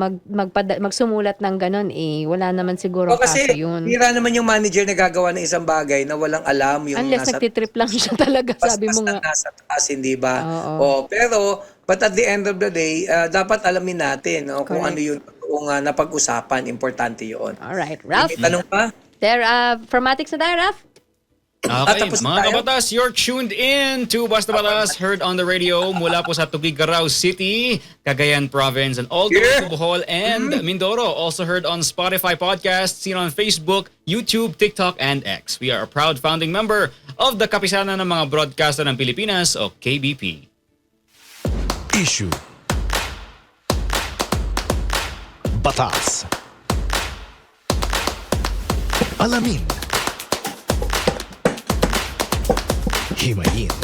magsumulat ng ganun, wala naman siguro Kasi kaso yun. hira naman yung manager na gagawa ng isang bagay na walang alam yung Unless nagtitrip lang siya talaga, sabi mo nga. Nasa taas, hindi ba? Oo. Pero, but at the end of the day, dapat alamin natin kung Correct. ano yung napag-usapan. Importante yun. Alright, Ralph. May tanong pa? There, formatics na tayo, Ralph. Okay, tapos mga tayo? kabatas, you're tuned in to Basta Batas, heard on the radio mula po sa Tuguegarao City, Cagayan Province, and all the way to Bohol and Mindoro. Also heard on Spotify podcasts, seen on Facebook, YouTube, TikTok, and X. We are a proud founding member of the Kapisanan ng mga Broadcaster ng Pilipinas o KBP. Issue. Batas. Alamin. Himayin.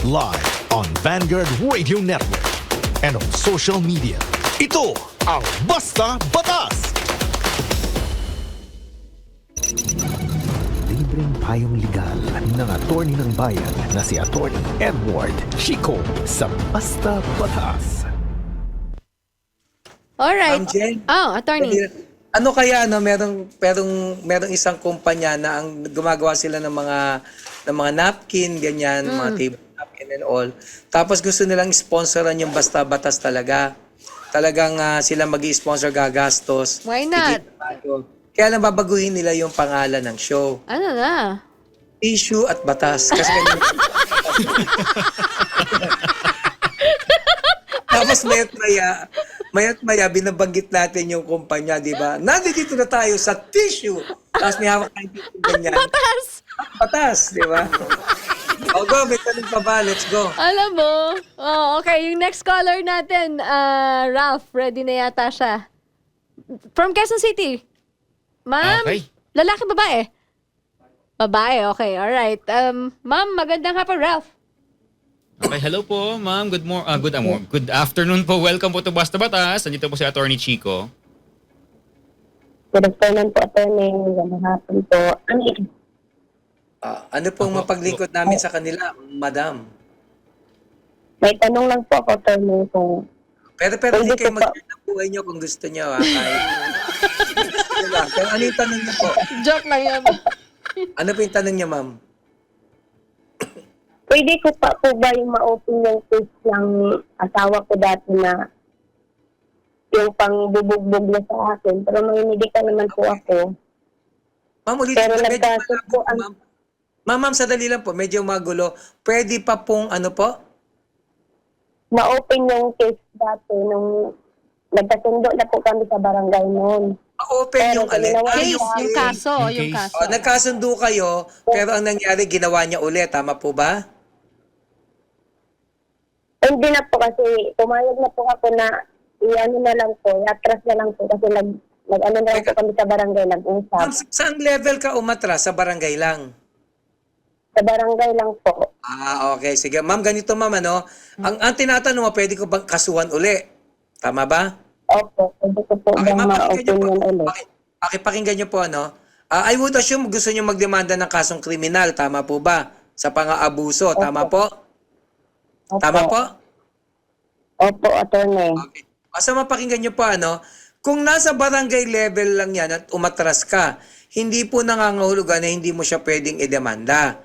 Live on Vanguard Radio Network and on social media. Ito ang Basta Batas! Libreng payong legal ng attorney ng bayan na si Attorney Edward Chico sa Basta Batas. Alright. Ma'am Jen? Oh, attorney. Ano kaya merong isang kumpanya na ang gumagawa sila ng mga napkin, ganyan, mga table napkin and all. Tapos gusto nilang sponsoran yung Basta Batas talaga. Talagang sila magi-sponsor, gagastos. Why not? Kaya lang babaguhin nila yung pangalan ng show. Ano na? Issue at Batas. Kasi ganyan. Tapos mayat maya binabanggit natin yung kumpanya, di ba? Nandito na tayo sa tissue. Tapos may hawak tayong tissue ganyan. Batas! Batas, di ba? O go, may tanong pa ba? Let's go. Alam mo. Oh, okay. Yung next caller natin, Ralph, ready na yata siya. From Quezon City. Ma'am, Okay. lalaki, babae? Babae, okay. Alright. Ma'am, magandang hapon, Ralph. Okay, hello po, ma'am. Good afternoon po. Welcome po to Basta Batas. Nandito po si Attorney Chico. Good afternoon po, attorney. Magandang hapon po. Ano pong mapaglingkod namin sa kanila, madam? May tanong lang po ako, attorney, kung Pero hindi kayo mag-share ng buhay nyo kung gusto nyo. Kahit. Diba? Pero ano yung tanong nyo po? Joke lang yan. Ano po yung tanong nyo, ma'am? pwede ko pa po ba yung ma-open yung case ng asawa ko dati na yung pangbubugbog na sa akin. Pero manginigika naman po ako. Ma'am, ulit. Pero Medyo nagkasot po ang... ma'am. Ma'am, sadali lang po. Medyo magulo. Pwede pa pong ano po? Ma-open yung case dati nung nagkasundo na po kami sa barangay noon. Ma-open Pero yung alin. ginawa Case, niya- yung kaso, Yung yung case. kaso. Nagkasundo kayo, pero ang nangyari, ginawa niya ulit. Tama po ba? Hindi na po kasi pumayag na po ako na i-ano na lang po, i-atras na lang po kasi nag-ano na lang po kami sa barangay, nag-usap. Ma'am, saan level ka umatras? Sa barangay lang? Sa barangay lang po. Okay. Sige. Ma'am, ganito ma'am, ano? Ang tinatanong mo, pwede ko bang kasuhan uli? Tama ba? Opo, pwede ko po Okay, bang ma'am, pakinggan ma-open niyo po. yun ulit. Pakinggan niyo po, ano? I would assume gusto niyo magdemanda ng kasong kriminal. Tama po ba? Sa pang-aabuso. Tama po? Opo. Tama po? Opo, attorney. Okay. Basta mapakinggan niyo po, ano? Kung nasa barangay level lang yan at umatras ka, hindi po nangangahulugan na hindi mo siya pwedeng idemanda.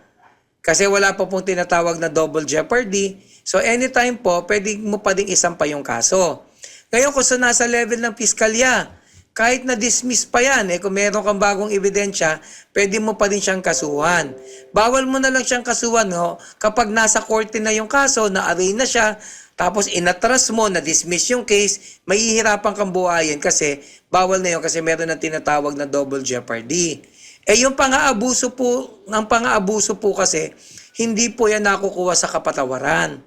Kasi wala pa pong tinatawag na double jeopardy. So anytime po, pwede mo pa ding isampa yung kaso. Ngayon kung sa nasa level ng piskalya, kahit na-dismiss pa yan, kung meron kang bagong ebidensya, pwede mo pa din siyang kasuhan. Bawal mo na lang siyang kasuhan kapag nasa korte na yung kaso, na-arraign na siya, tapos inatras mo, na-dismiss yung case, mahihirapan kang buhayin kasi bawal na yun kasi meron ng tinatawag na double jeopardy. Yung pang-aabuso po kasi, hindi po yan nakukuha sa kapatawaran.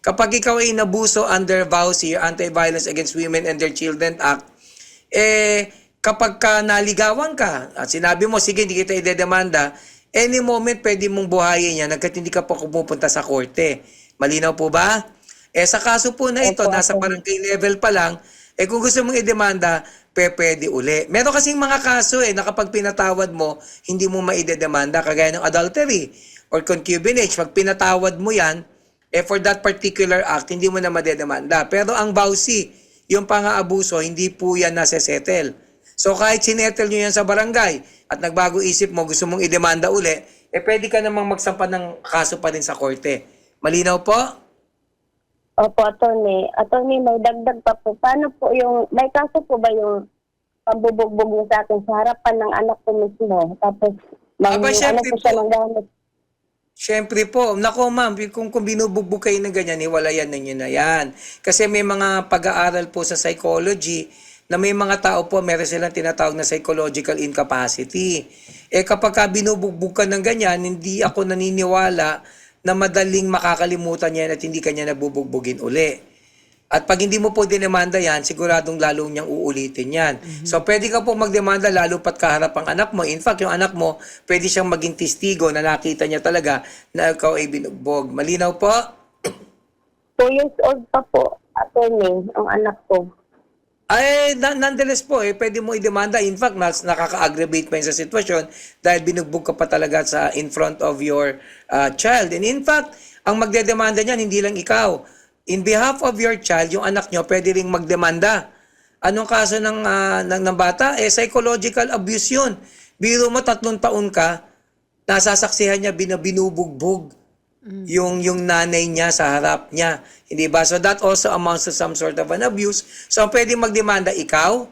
Kapag ikaw ay inabuso under VAUSI, Anti-Violence Against Women and Their Children Act, kapag ka naligawan ka, at sinabi mo, sige, hindi kita idedemanda, any moment pwede mong buhayin yan hanggat hindi ka pa pumupunta sa korte. Malinaw po ba? Sa kaso po na ito, nasa barangay level pa lang, kung gusto mong idemanda, pwede uli. Meron kasing mga kaso na kapag pinatawad mo, hindi mo maidedemanda, kagaya ng adultery or concubinage. Pag pinatawad mo yan, for that particular act, hindi mo na madedemanda. Pero ang VAUSI, yung pang-aabuso, hindi po yan nasa-settle. So kahit sinettle nyo yan sa barangay at nagbago isip mo, gusto mong idemanda uli, pwede ka namang magsampa ng kaso pa rin sa korte. Malinaw po? Opo, attorney. Attorney, may dagdag pa po. Paano po yung, may kaso po ba yung pambubugbog niya sa akin sa harapan ng anak ko mismo? Tapos, Syempre po siya po. ng gamit. Siyempre po. Nako ma'am, kung binubugbog kayo ng ganyan, hiwalayan ninyo na yan. Kasi may mga pag-aaral po sa psychology na may mga tao po, meron silang tinatawag na psychological incapacity. Kapag ka binubugbog ka ng ganyan, hindi ako naniniwala na madaling makakalimutan yan at hindi kanya nabubugbugin uli. At pag hindi mo po dinemanda yan, siguradong lalo niyang uulitin yan. So pwede ka po magdemanda lalo pat kaharap ang anak mo. In fact, yung anak mo, pwede siyang maging testigo na nakita niya talaga na ikaw ay binugbog. Malinaw po? 2 years old pa po, attorney, ang anak ko. Nonetheless po, pwede mo idemanda. In fact, mas nakaka-aggravate pa yun sa sitwasyon dahil binugbog ka pa talaga in front of your child. And in fact, ang magdedemanda niyan, hindi lang ikaw. In behalf of your child, yung anak nyo, pwede ring magdemanda. Anong kaso ng bata? Psychological abuse yun. Biro mo, 3 taon ka, nasasaksihan niya, binubugbog yung nanay niya sa harap niya. Hindi ba? So that also amounts to some sort of an abuse. So pwede magdemanda ikaw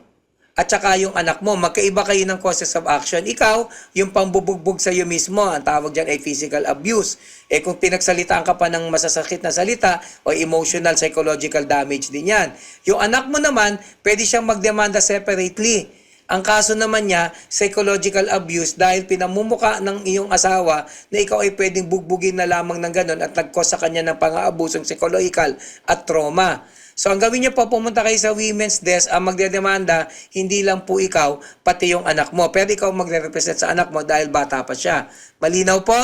at saka yung anak mo. Magkaiba kayo ng causes of action. Ikaw, yung pambubugbog sa iyo mismo, ang tawag dyan ay physical abuse. Kung pinagsalitaan ka pa ng masasakit na salita o emotional, psychological damage din yan. Yung anak mo naman, pwede siyang magdemanda separately. Ang kaso naman niya, psychological abuse dahil pinamumuka ng iyong asawa na ikaw ay pwedeng bugbugin na lamang ng ganon at nag-cause sa kanya ng pang-aabusong psychological at trauma. So ang gawin niyo po, pumunta kayo sa Women's Desk, ang magdedemanda, hindi lang po ikaw, pati yung anak mo. Pero ikaw magre-represent sa anak mo dahil bata pa siya. Malinaw po?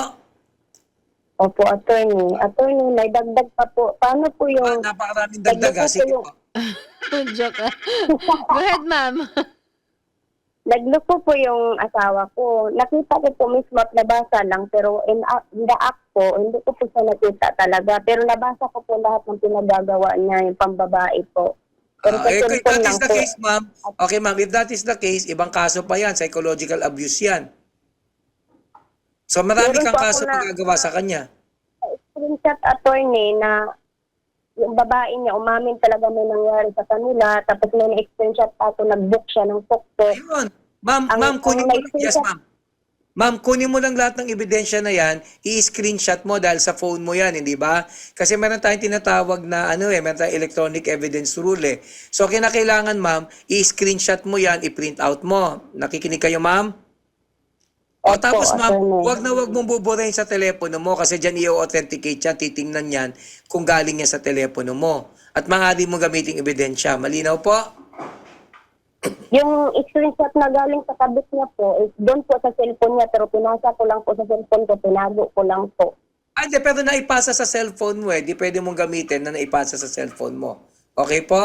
Opo, attorney. Attorney, may dagdag pa po. Paano po yung... Napakaraming dagdag. Sige po. Joke lang. Go ahead, ma'am. Naglupo po yung asawa ko. Nakita ko po mismo at nabasa lang, pero in the act po, hindi ko po siya nakita talaga. Pero nabasa ko po lahat ng pinagagawa niya, yung pambabae po. Pero sa If cellphone that lang is the po. case, ma'am, okay ma'am, if that is the case, ibang kaso pa yan, psychological abuse yan. So marami Meron kang po ako kaso na- magagawa sa kanya. Screenshot attorney na yung babae niya, umamin talaga may nangyari sa kanila, tapos may na-screenshot ako, nag-book siya ng tuktok. Ayun. Ma'am, Ang- ma'am, kunin mo ang lang, yes ma'am. Ma'am, kunin mo lang lahat ng ebidensya na yan, i-screenshot mo dahil sa phone mo yan, hindi ba? Kasi meron tayong tinatawag na meron tayong electronic evidence rule eh. So kinakailangan ma'am, i-screenshot mo yan, i-print out mo. Nakikinig kayo ma'am? O Opo, tapos ma'am, attorney. wag mong buburahin sa telepono mo kasi dyan i-authenticate yan, titingnan yan kung galing yan sa telepono mo. At maaari mo gamitin ebidensya. Malinaw po? Yung screenshot na galing sa kabit niya po, is doon po sa cellphone niya, pero pinasa ko lang po sa cellphone ko, tinago ko lang po. Hindi, pero naipasa sa cellphone mo eh. Di pwede mong gamitin na naipasa sa cellphone mo. Okay po?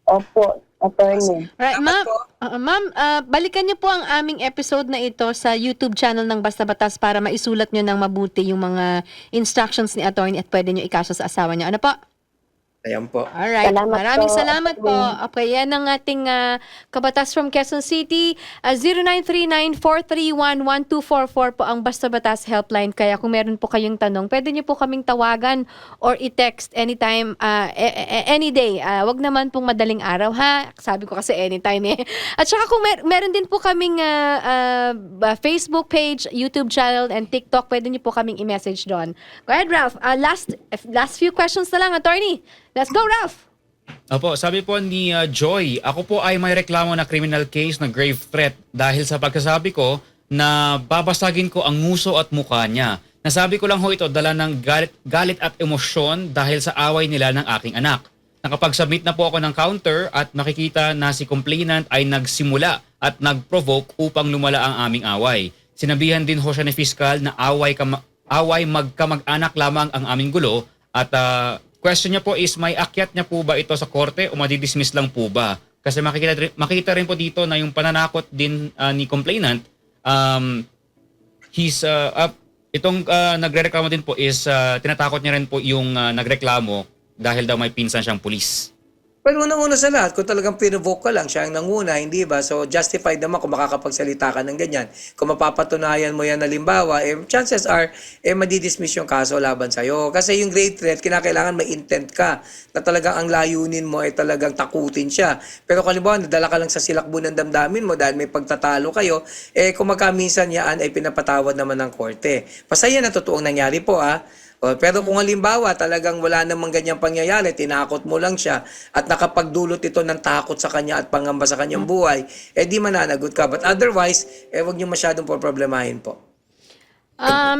Opo, attorney. Right, Dapat ma'am. po. Ma'am, balikan niyo po ang aming episode na ito sa YouTube channel ng Basta Batas para maisulat niyo ng mabuti yung mga instructions ni attorney at pwede niyo ikaso sa asawa niyo. Ano po? Ayan po. Alright. Salamat Maraming po. salamat po. Okay, yan ang ating kabatas from Quezon City. 0939-431-1244 po ang Basta Batas helpline. Kaya kung meron po kayong tanong, pwede niyo po kaming tawagan or i-text anytime, any day. Wag naman pong madaling araw, ha? Sabi ko kasi anytime eh. At saka kung meron din po kaming Facebook page, YouTube channel, and TikTok, pwede niyo po kaming i-message doon. Go ahead, Ralph. Last few questions na lang, attorney. Let's go, Ralph! Opo, sabi po ni Joy, ako po ay may reklamo na criminal case na grave threat dahil sa pagkasabi ko na babasagin ko ang nguso at mukha niya. Nasabi ko lang ho ito dala ng galit at emosyon dahil sa away nila ng aking anak. Nakapag-submit na po ako ng counter at nakikita na si complainant ay nagsimula at nag-provoke upang lumala ang aming away. Sinabihan din ho siya ni Fiscal na away magkamag-anak lamang ang aming gulo at question niya po is may akyat niya po ba ito sa korte o madidismiss lang po ba? Kasi makita rin po dito na yung pananakot din ni complainant, itong nagrereklamo din po is tinatakot niya rin po yung nagreklamo dahil daw may pinsan siyang pulis. Pero unang-una sa lahat, kung talagang pinovoke ka lang, siya ang nanguna, hindi ba? So, justified naman kung makakapagsalita ka ng ganyan. Kung mapapatunayan mo yan na limbawa, chances are, madidismiss yung kaso laban sa'yo. Kasi yung grave threat, kinakailangan may intent ka na talagang ang layunin mo ay talagang takutin siya. Pero kung halimbawa, nadala ka lang sa silakbo ng damdamin mo dahil may pagtatalo kayo, kung magkaminsan yan ay pinapatawad naman ng korte. Pasaya na totoong nangyari po, pero kung halimbawa talagang wala namang ganyang pangyayari, tinakot mo lang siya at nakapagdulot ito ng takot sa kanya at pangamba sa kanyang buhay, di mananagot ka. But otherwise, wag niyo masyadong problemahin po.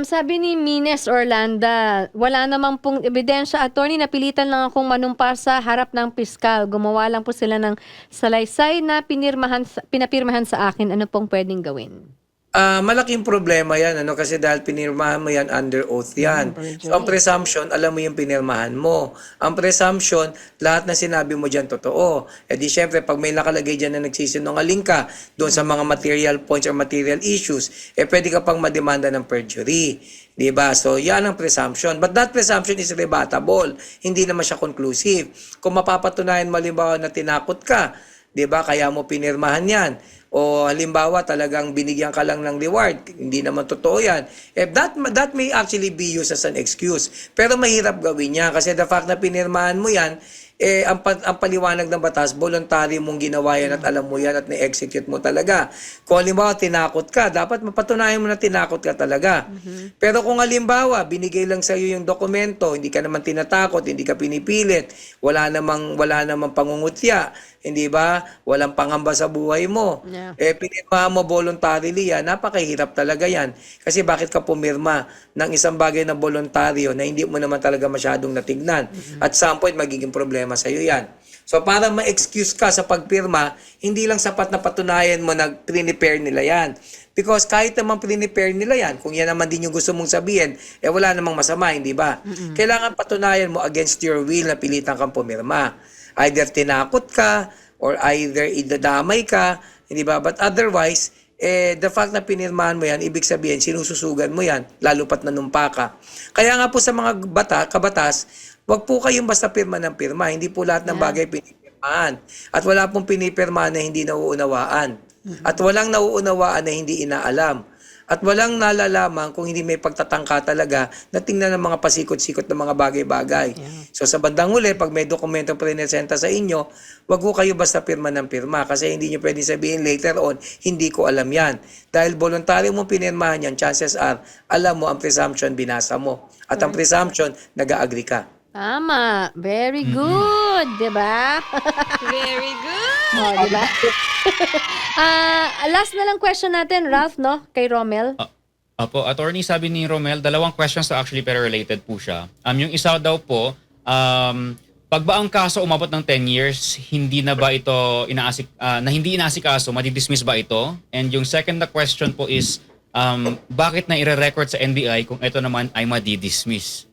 Sabi ni Mines Orlanda, wala namang pong ebidensya, attorney, napilitan lang akong manumpa sa harap ng piskal. Gumawa lang po sila ng salaysay na pinapirmahan sa akin. Ano pong pwedeng gawin? Malaking problema yan, kasi dahil pinirmahan mo yan, under oath yan. So, ang presumption, alam mo yung pinirmahan mo. Ang presumption, lahat na sinabi mo dyan totoo. Di syempre, pag may nakalagay dyan na nagsisinungaling ka doon sa mga material points or material issues, pwede ka pang mademanda ng perjury. Diba? So, yan ang presumption. But that presumption is rebuttable. Hindi naman siya conclusive. Kung mapapatunayan malimbawa na tinakot ka, diba? Kaya mo pinirmahan yan. O halimbawa talagang binigyan ka lang ng reward, hindi naman totoo yan. That may actually be used as an excuse. Pero mahirap gawin niya kasi the fact na pinirmahan mo yan, ang paliwanag ng batas, voluntary mong ginawa yan at alam mo yan at na-execute mo talaga. Kung halimbawa tinakot ka, dapat mapatunayan mo na tinakot ka talaga. Pero kung halimbawa, binigay lang sa iyo yung dokumento, hindi ka naman tinatakot, hindi ka pinipilit, wala namang pangungutya, hindi ba? Walang pangamba sa buhay mo. Yeah. Pinirma mo voluntarily yan, napakahirap talaga yan. Kasi bakit ka pumirma ng isang bagay na voluntaryo na hindi mo naman talaga masyadong natignan? At some point, magiging problema sa iyo yan. So para ma-excuse ka sa pagpirma, hindi lang sapat na patunayan mo na prepare nila yan. Because kahit naman prepare nila yan, kung yan naman din yung gusto mong sabihin, wala namang masama, hindi ba? Kailangan patunayan mo against your will na pilitan kang pumirma. Either tinakot ka, or either idadamay ka, Hindi ba? But otherwise, the fact na pinirmahan mo yan, ibig sabihin, sinususugan mo yan, lalo pat nanumpa ka. Kaya nga po sa mga kabatas, wag po kayong basta pirma ng pirma. Hindi po lahat ng bagay pinipirmahan. At wala pong pinipirmahan na hindi nauunawaan. At walang nauunawaan na hindi inaalam. At walang nalalaman kung hindi may pagtatangka talaga na tingnan ng mga pasikot-sikot ng mga bagay-bagay. So sa bandang huli, pag may dokumento presenta sa inyo, wag ko kayo basta pirma ng pirma kasi hindi nyo pwede sabihin later on, hindi ko alam yan. Dahil voluntaryo mo pinirmahan yan, chances are, alam mo ang presumption, binasa mo. At ang presumption, nag-agree ka. Tama. Very good. Diba? Very good! Oh, diba? Last na lang question natin, Ralph, no? Kay Romel. Apo, attorney, sabi ni Romel, dalawang questions to actually pero related po siya. Yung isa daw po, pag ba ang kaso umabot ng 10 years, hindi na ba ito hindi inaasikaso, madidismiss ba ito? And yung second na question po is, bakit na ire-record sa NBI kung ito naman ay madidismiss?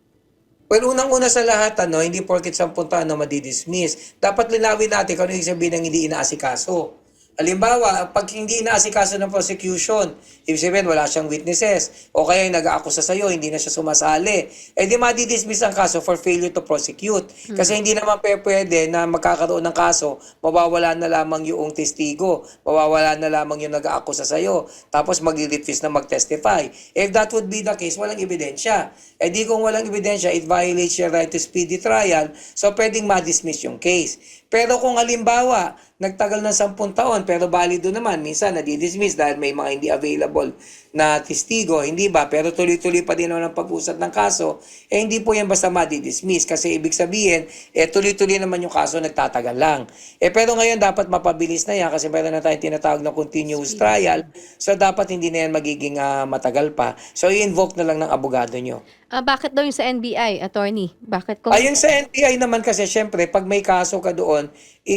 Well, unang-una sa lahat, hindi porket 10 taon na madidismiss. Dapat linawin natin kung ano yung sabihin ng hindi inaasikaso. Halimbawa, pag hindi inaasikaso ng prosecution, ibig sabihin wala siyang witnesses, o kaya yung nag-aakusa sa'yo, hindi na siya sumasali, di madidismiss ang kaso for failure to prosecute. Kasi hindi naman pwede na magkakaroon ng kaso, mawawala na lamang yung testigo, mawawala na lamang yung nag-aakusa sa'yo, tapos mag-refuse na mag-testify. If that would be the case, walang ebidensya. Di kung walang ebidensya, it violates your right to speedy trial, so pwedeng ma-dismiss yung case. Pero kung halimbawa, nagtagal ng 10 taon pero valido naman, minsan nadi-dismiss dahil may mga hindi available na testigo, hindi ba? Pero tuloy-tuloy pa din naman ang pag-usad ng kaso, hindi po yan basta madi-dismiss kasi ibig sabihin, tuloy-tuloy naman yung kaso, nagtatagal lang. Pero ngayon dapat mapabilis na yan kasi meron na tayong tinatawag na continuous trial, so dapat hindi na yan magiging matagal pa. So i-invoke na lang ng abogado nyo. Bakit daw yung sa NBI, attorney? Bakit kung... Ayun sa NBI naman kasi, syempre, pag may kaso ka doon,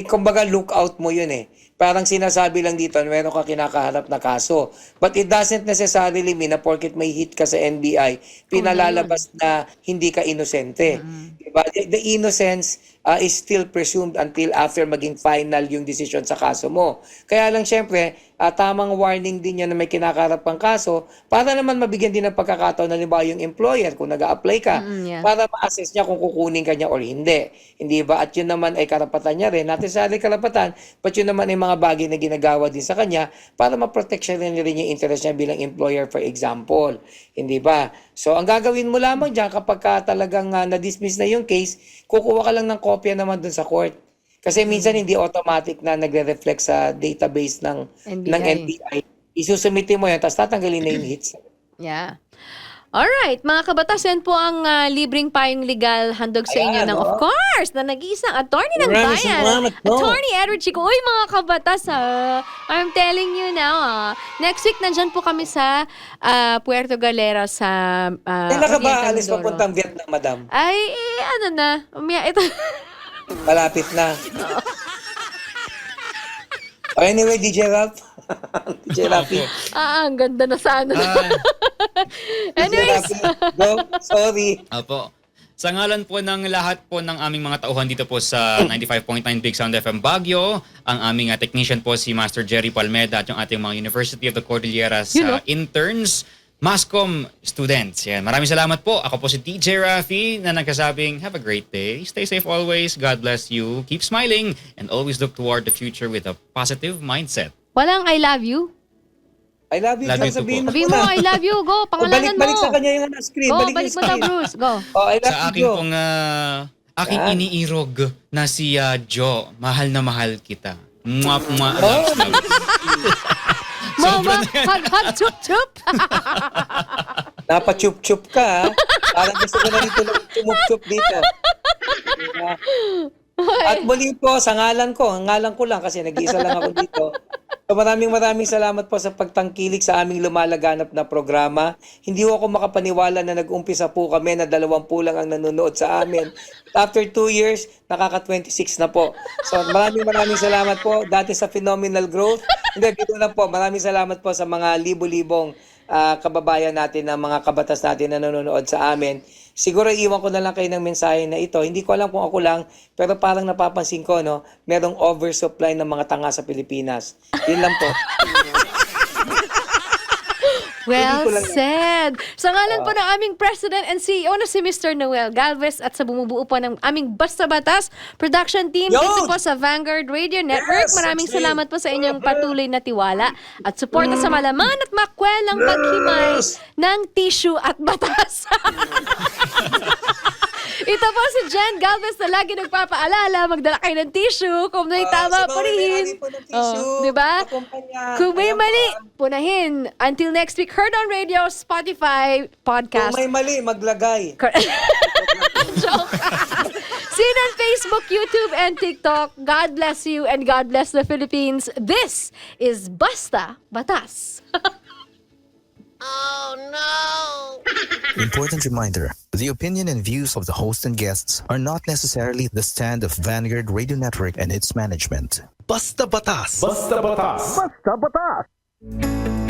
kumbaga lookout mo yun eh. Parang sinasabi lang dito, meron ka kinakaharap na kaso. But it doesn't necessarily mean na porket may hit ka sa NBI, pinalalabas na hindi ka inosente. Diba? The innocence is still presumed until after maging final yung decision sa kaso mo. Kaya lang syempre, tamang warning din yan na may kinakaharap pang kaso para naman mabigyan din ng pagkakataon na halimbawa yung employer kung nag-a-apply ka para ma-assess niya kung kukunin ka niya or hindi. Hindi ba? At yun naman ay karapatan niya rin. Natin sa karapatan, but yun naman ay mga bagay na ginagawa din sa kanya para ma-protection rin yung interest niya bilang employer, for example. Hindi ba? So, ang gagawin mo lamang dyan kapag talagang na-dismiss na yung case, kukuha ka lang ng kopya naman dun sa court. Kasi minsan hindi automatic na nagre-reflect sa database ng NBI. Isusumitin mo yan, tapos tatanggalin na yung hits. Yeah. Alright, mga kabatas, yan po ang libreng payong legal handog sa inyo ng, of course, na nag-iisang attorney ng bayan. Attorney Edward Chico. Uy, mga kabatas, I'm telling you now, next week, nandyan po kami sa Puerto Galera sa Kailan ka ba alis Mindoro. papuntang Vietnam, madam? Ay, ano na, ito. Malapit na. Anyway, DJ Ralph. DJ Rafi. Ang ganda na sana. Anyways. Go, sorry. Apo. Sa ngalan po ng lahat po ng aming mga tauhan dito po sa 95.9 Big Sound FM Baguio, ang aming technician po si Master Jerry Palmeda at yung ating mga University of the Cordilleras interns, Mascom students. Yan. Maraming salamat po. Ako po si DJ Rafi na nagkasabing, have a great day. Stay safe always. God bless you. Keep smiling and always look toward the future with a positive mindset. Walang I love you? I love you. Love you too Sabihin po. Sabi mo, I love you. Go, pangalanan balik mo. sa kanya yung screen. Go, balik balik yung mo daw, screen. Bruce. Go. Oh, I love Sa you, aking Joe. pong aking iniirog na si Jo, mahal na mahal kita. Mwah, mwah. Mama, hug, chup, chup. Napachup-chup ka, ha? Parang gusto ko na dito lang chumup-chup dito. At muli po, sa ngalan ko lang kasi nag-iisa lang ako dito. So maraming salamat po sa pagtangkilik sa aming lumalaganap na programa. Hindi ko makapaniwala na nag-umpisa po kami na 20 lang ang nanonood sa amin. After 2 years, nakaka-26 na po. So maraming salamat po. Dati sa phenomenal growth. Hindi, dito na po. Maraming salamat po sa mga libo-libong kababayan natin, ng mga kabatas natin na nanonood sa amin. Siguro iwan ko na lang kayo ng mensahe na ito. Hindi ko alam kung ako lang, pero parang napapansin ko, no, merong oversupply ng mga tanga sa Pilipinas. Yun lang po. Well Hindi ko lang- said. Sa ngalan po ng aming President and CEO na si Mr. Noel Galvez at sa bumubuo po ng aming Basta Batas production team Yun! dito po sa Vanguard Radio Network. Yes, Maraming that's it. salamat po sa inyong patuloy na tiwala at suporta sa malaman at makwelang paghimay ng tissue at batas. Ito po si Jen Galvez na lagi nagpapaalala, magdala kayo ng tissue. Kung may tama, purihin. Diba? Kung may mali, punahin. Until next week, heard on radio, Spotify, podcast. Kung may mali, maglagay. Joke. See you on Facebook, YouTube, and TikTok. God bless you and God bless the Philippines. This is Basta Batas. Important reminder, the opinion and views of the host and guests are not necessarily the stand of Vanguard Radio Network and its management. Basta Batas. Basta Batas. Basta Batas.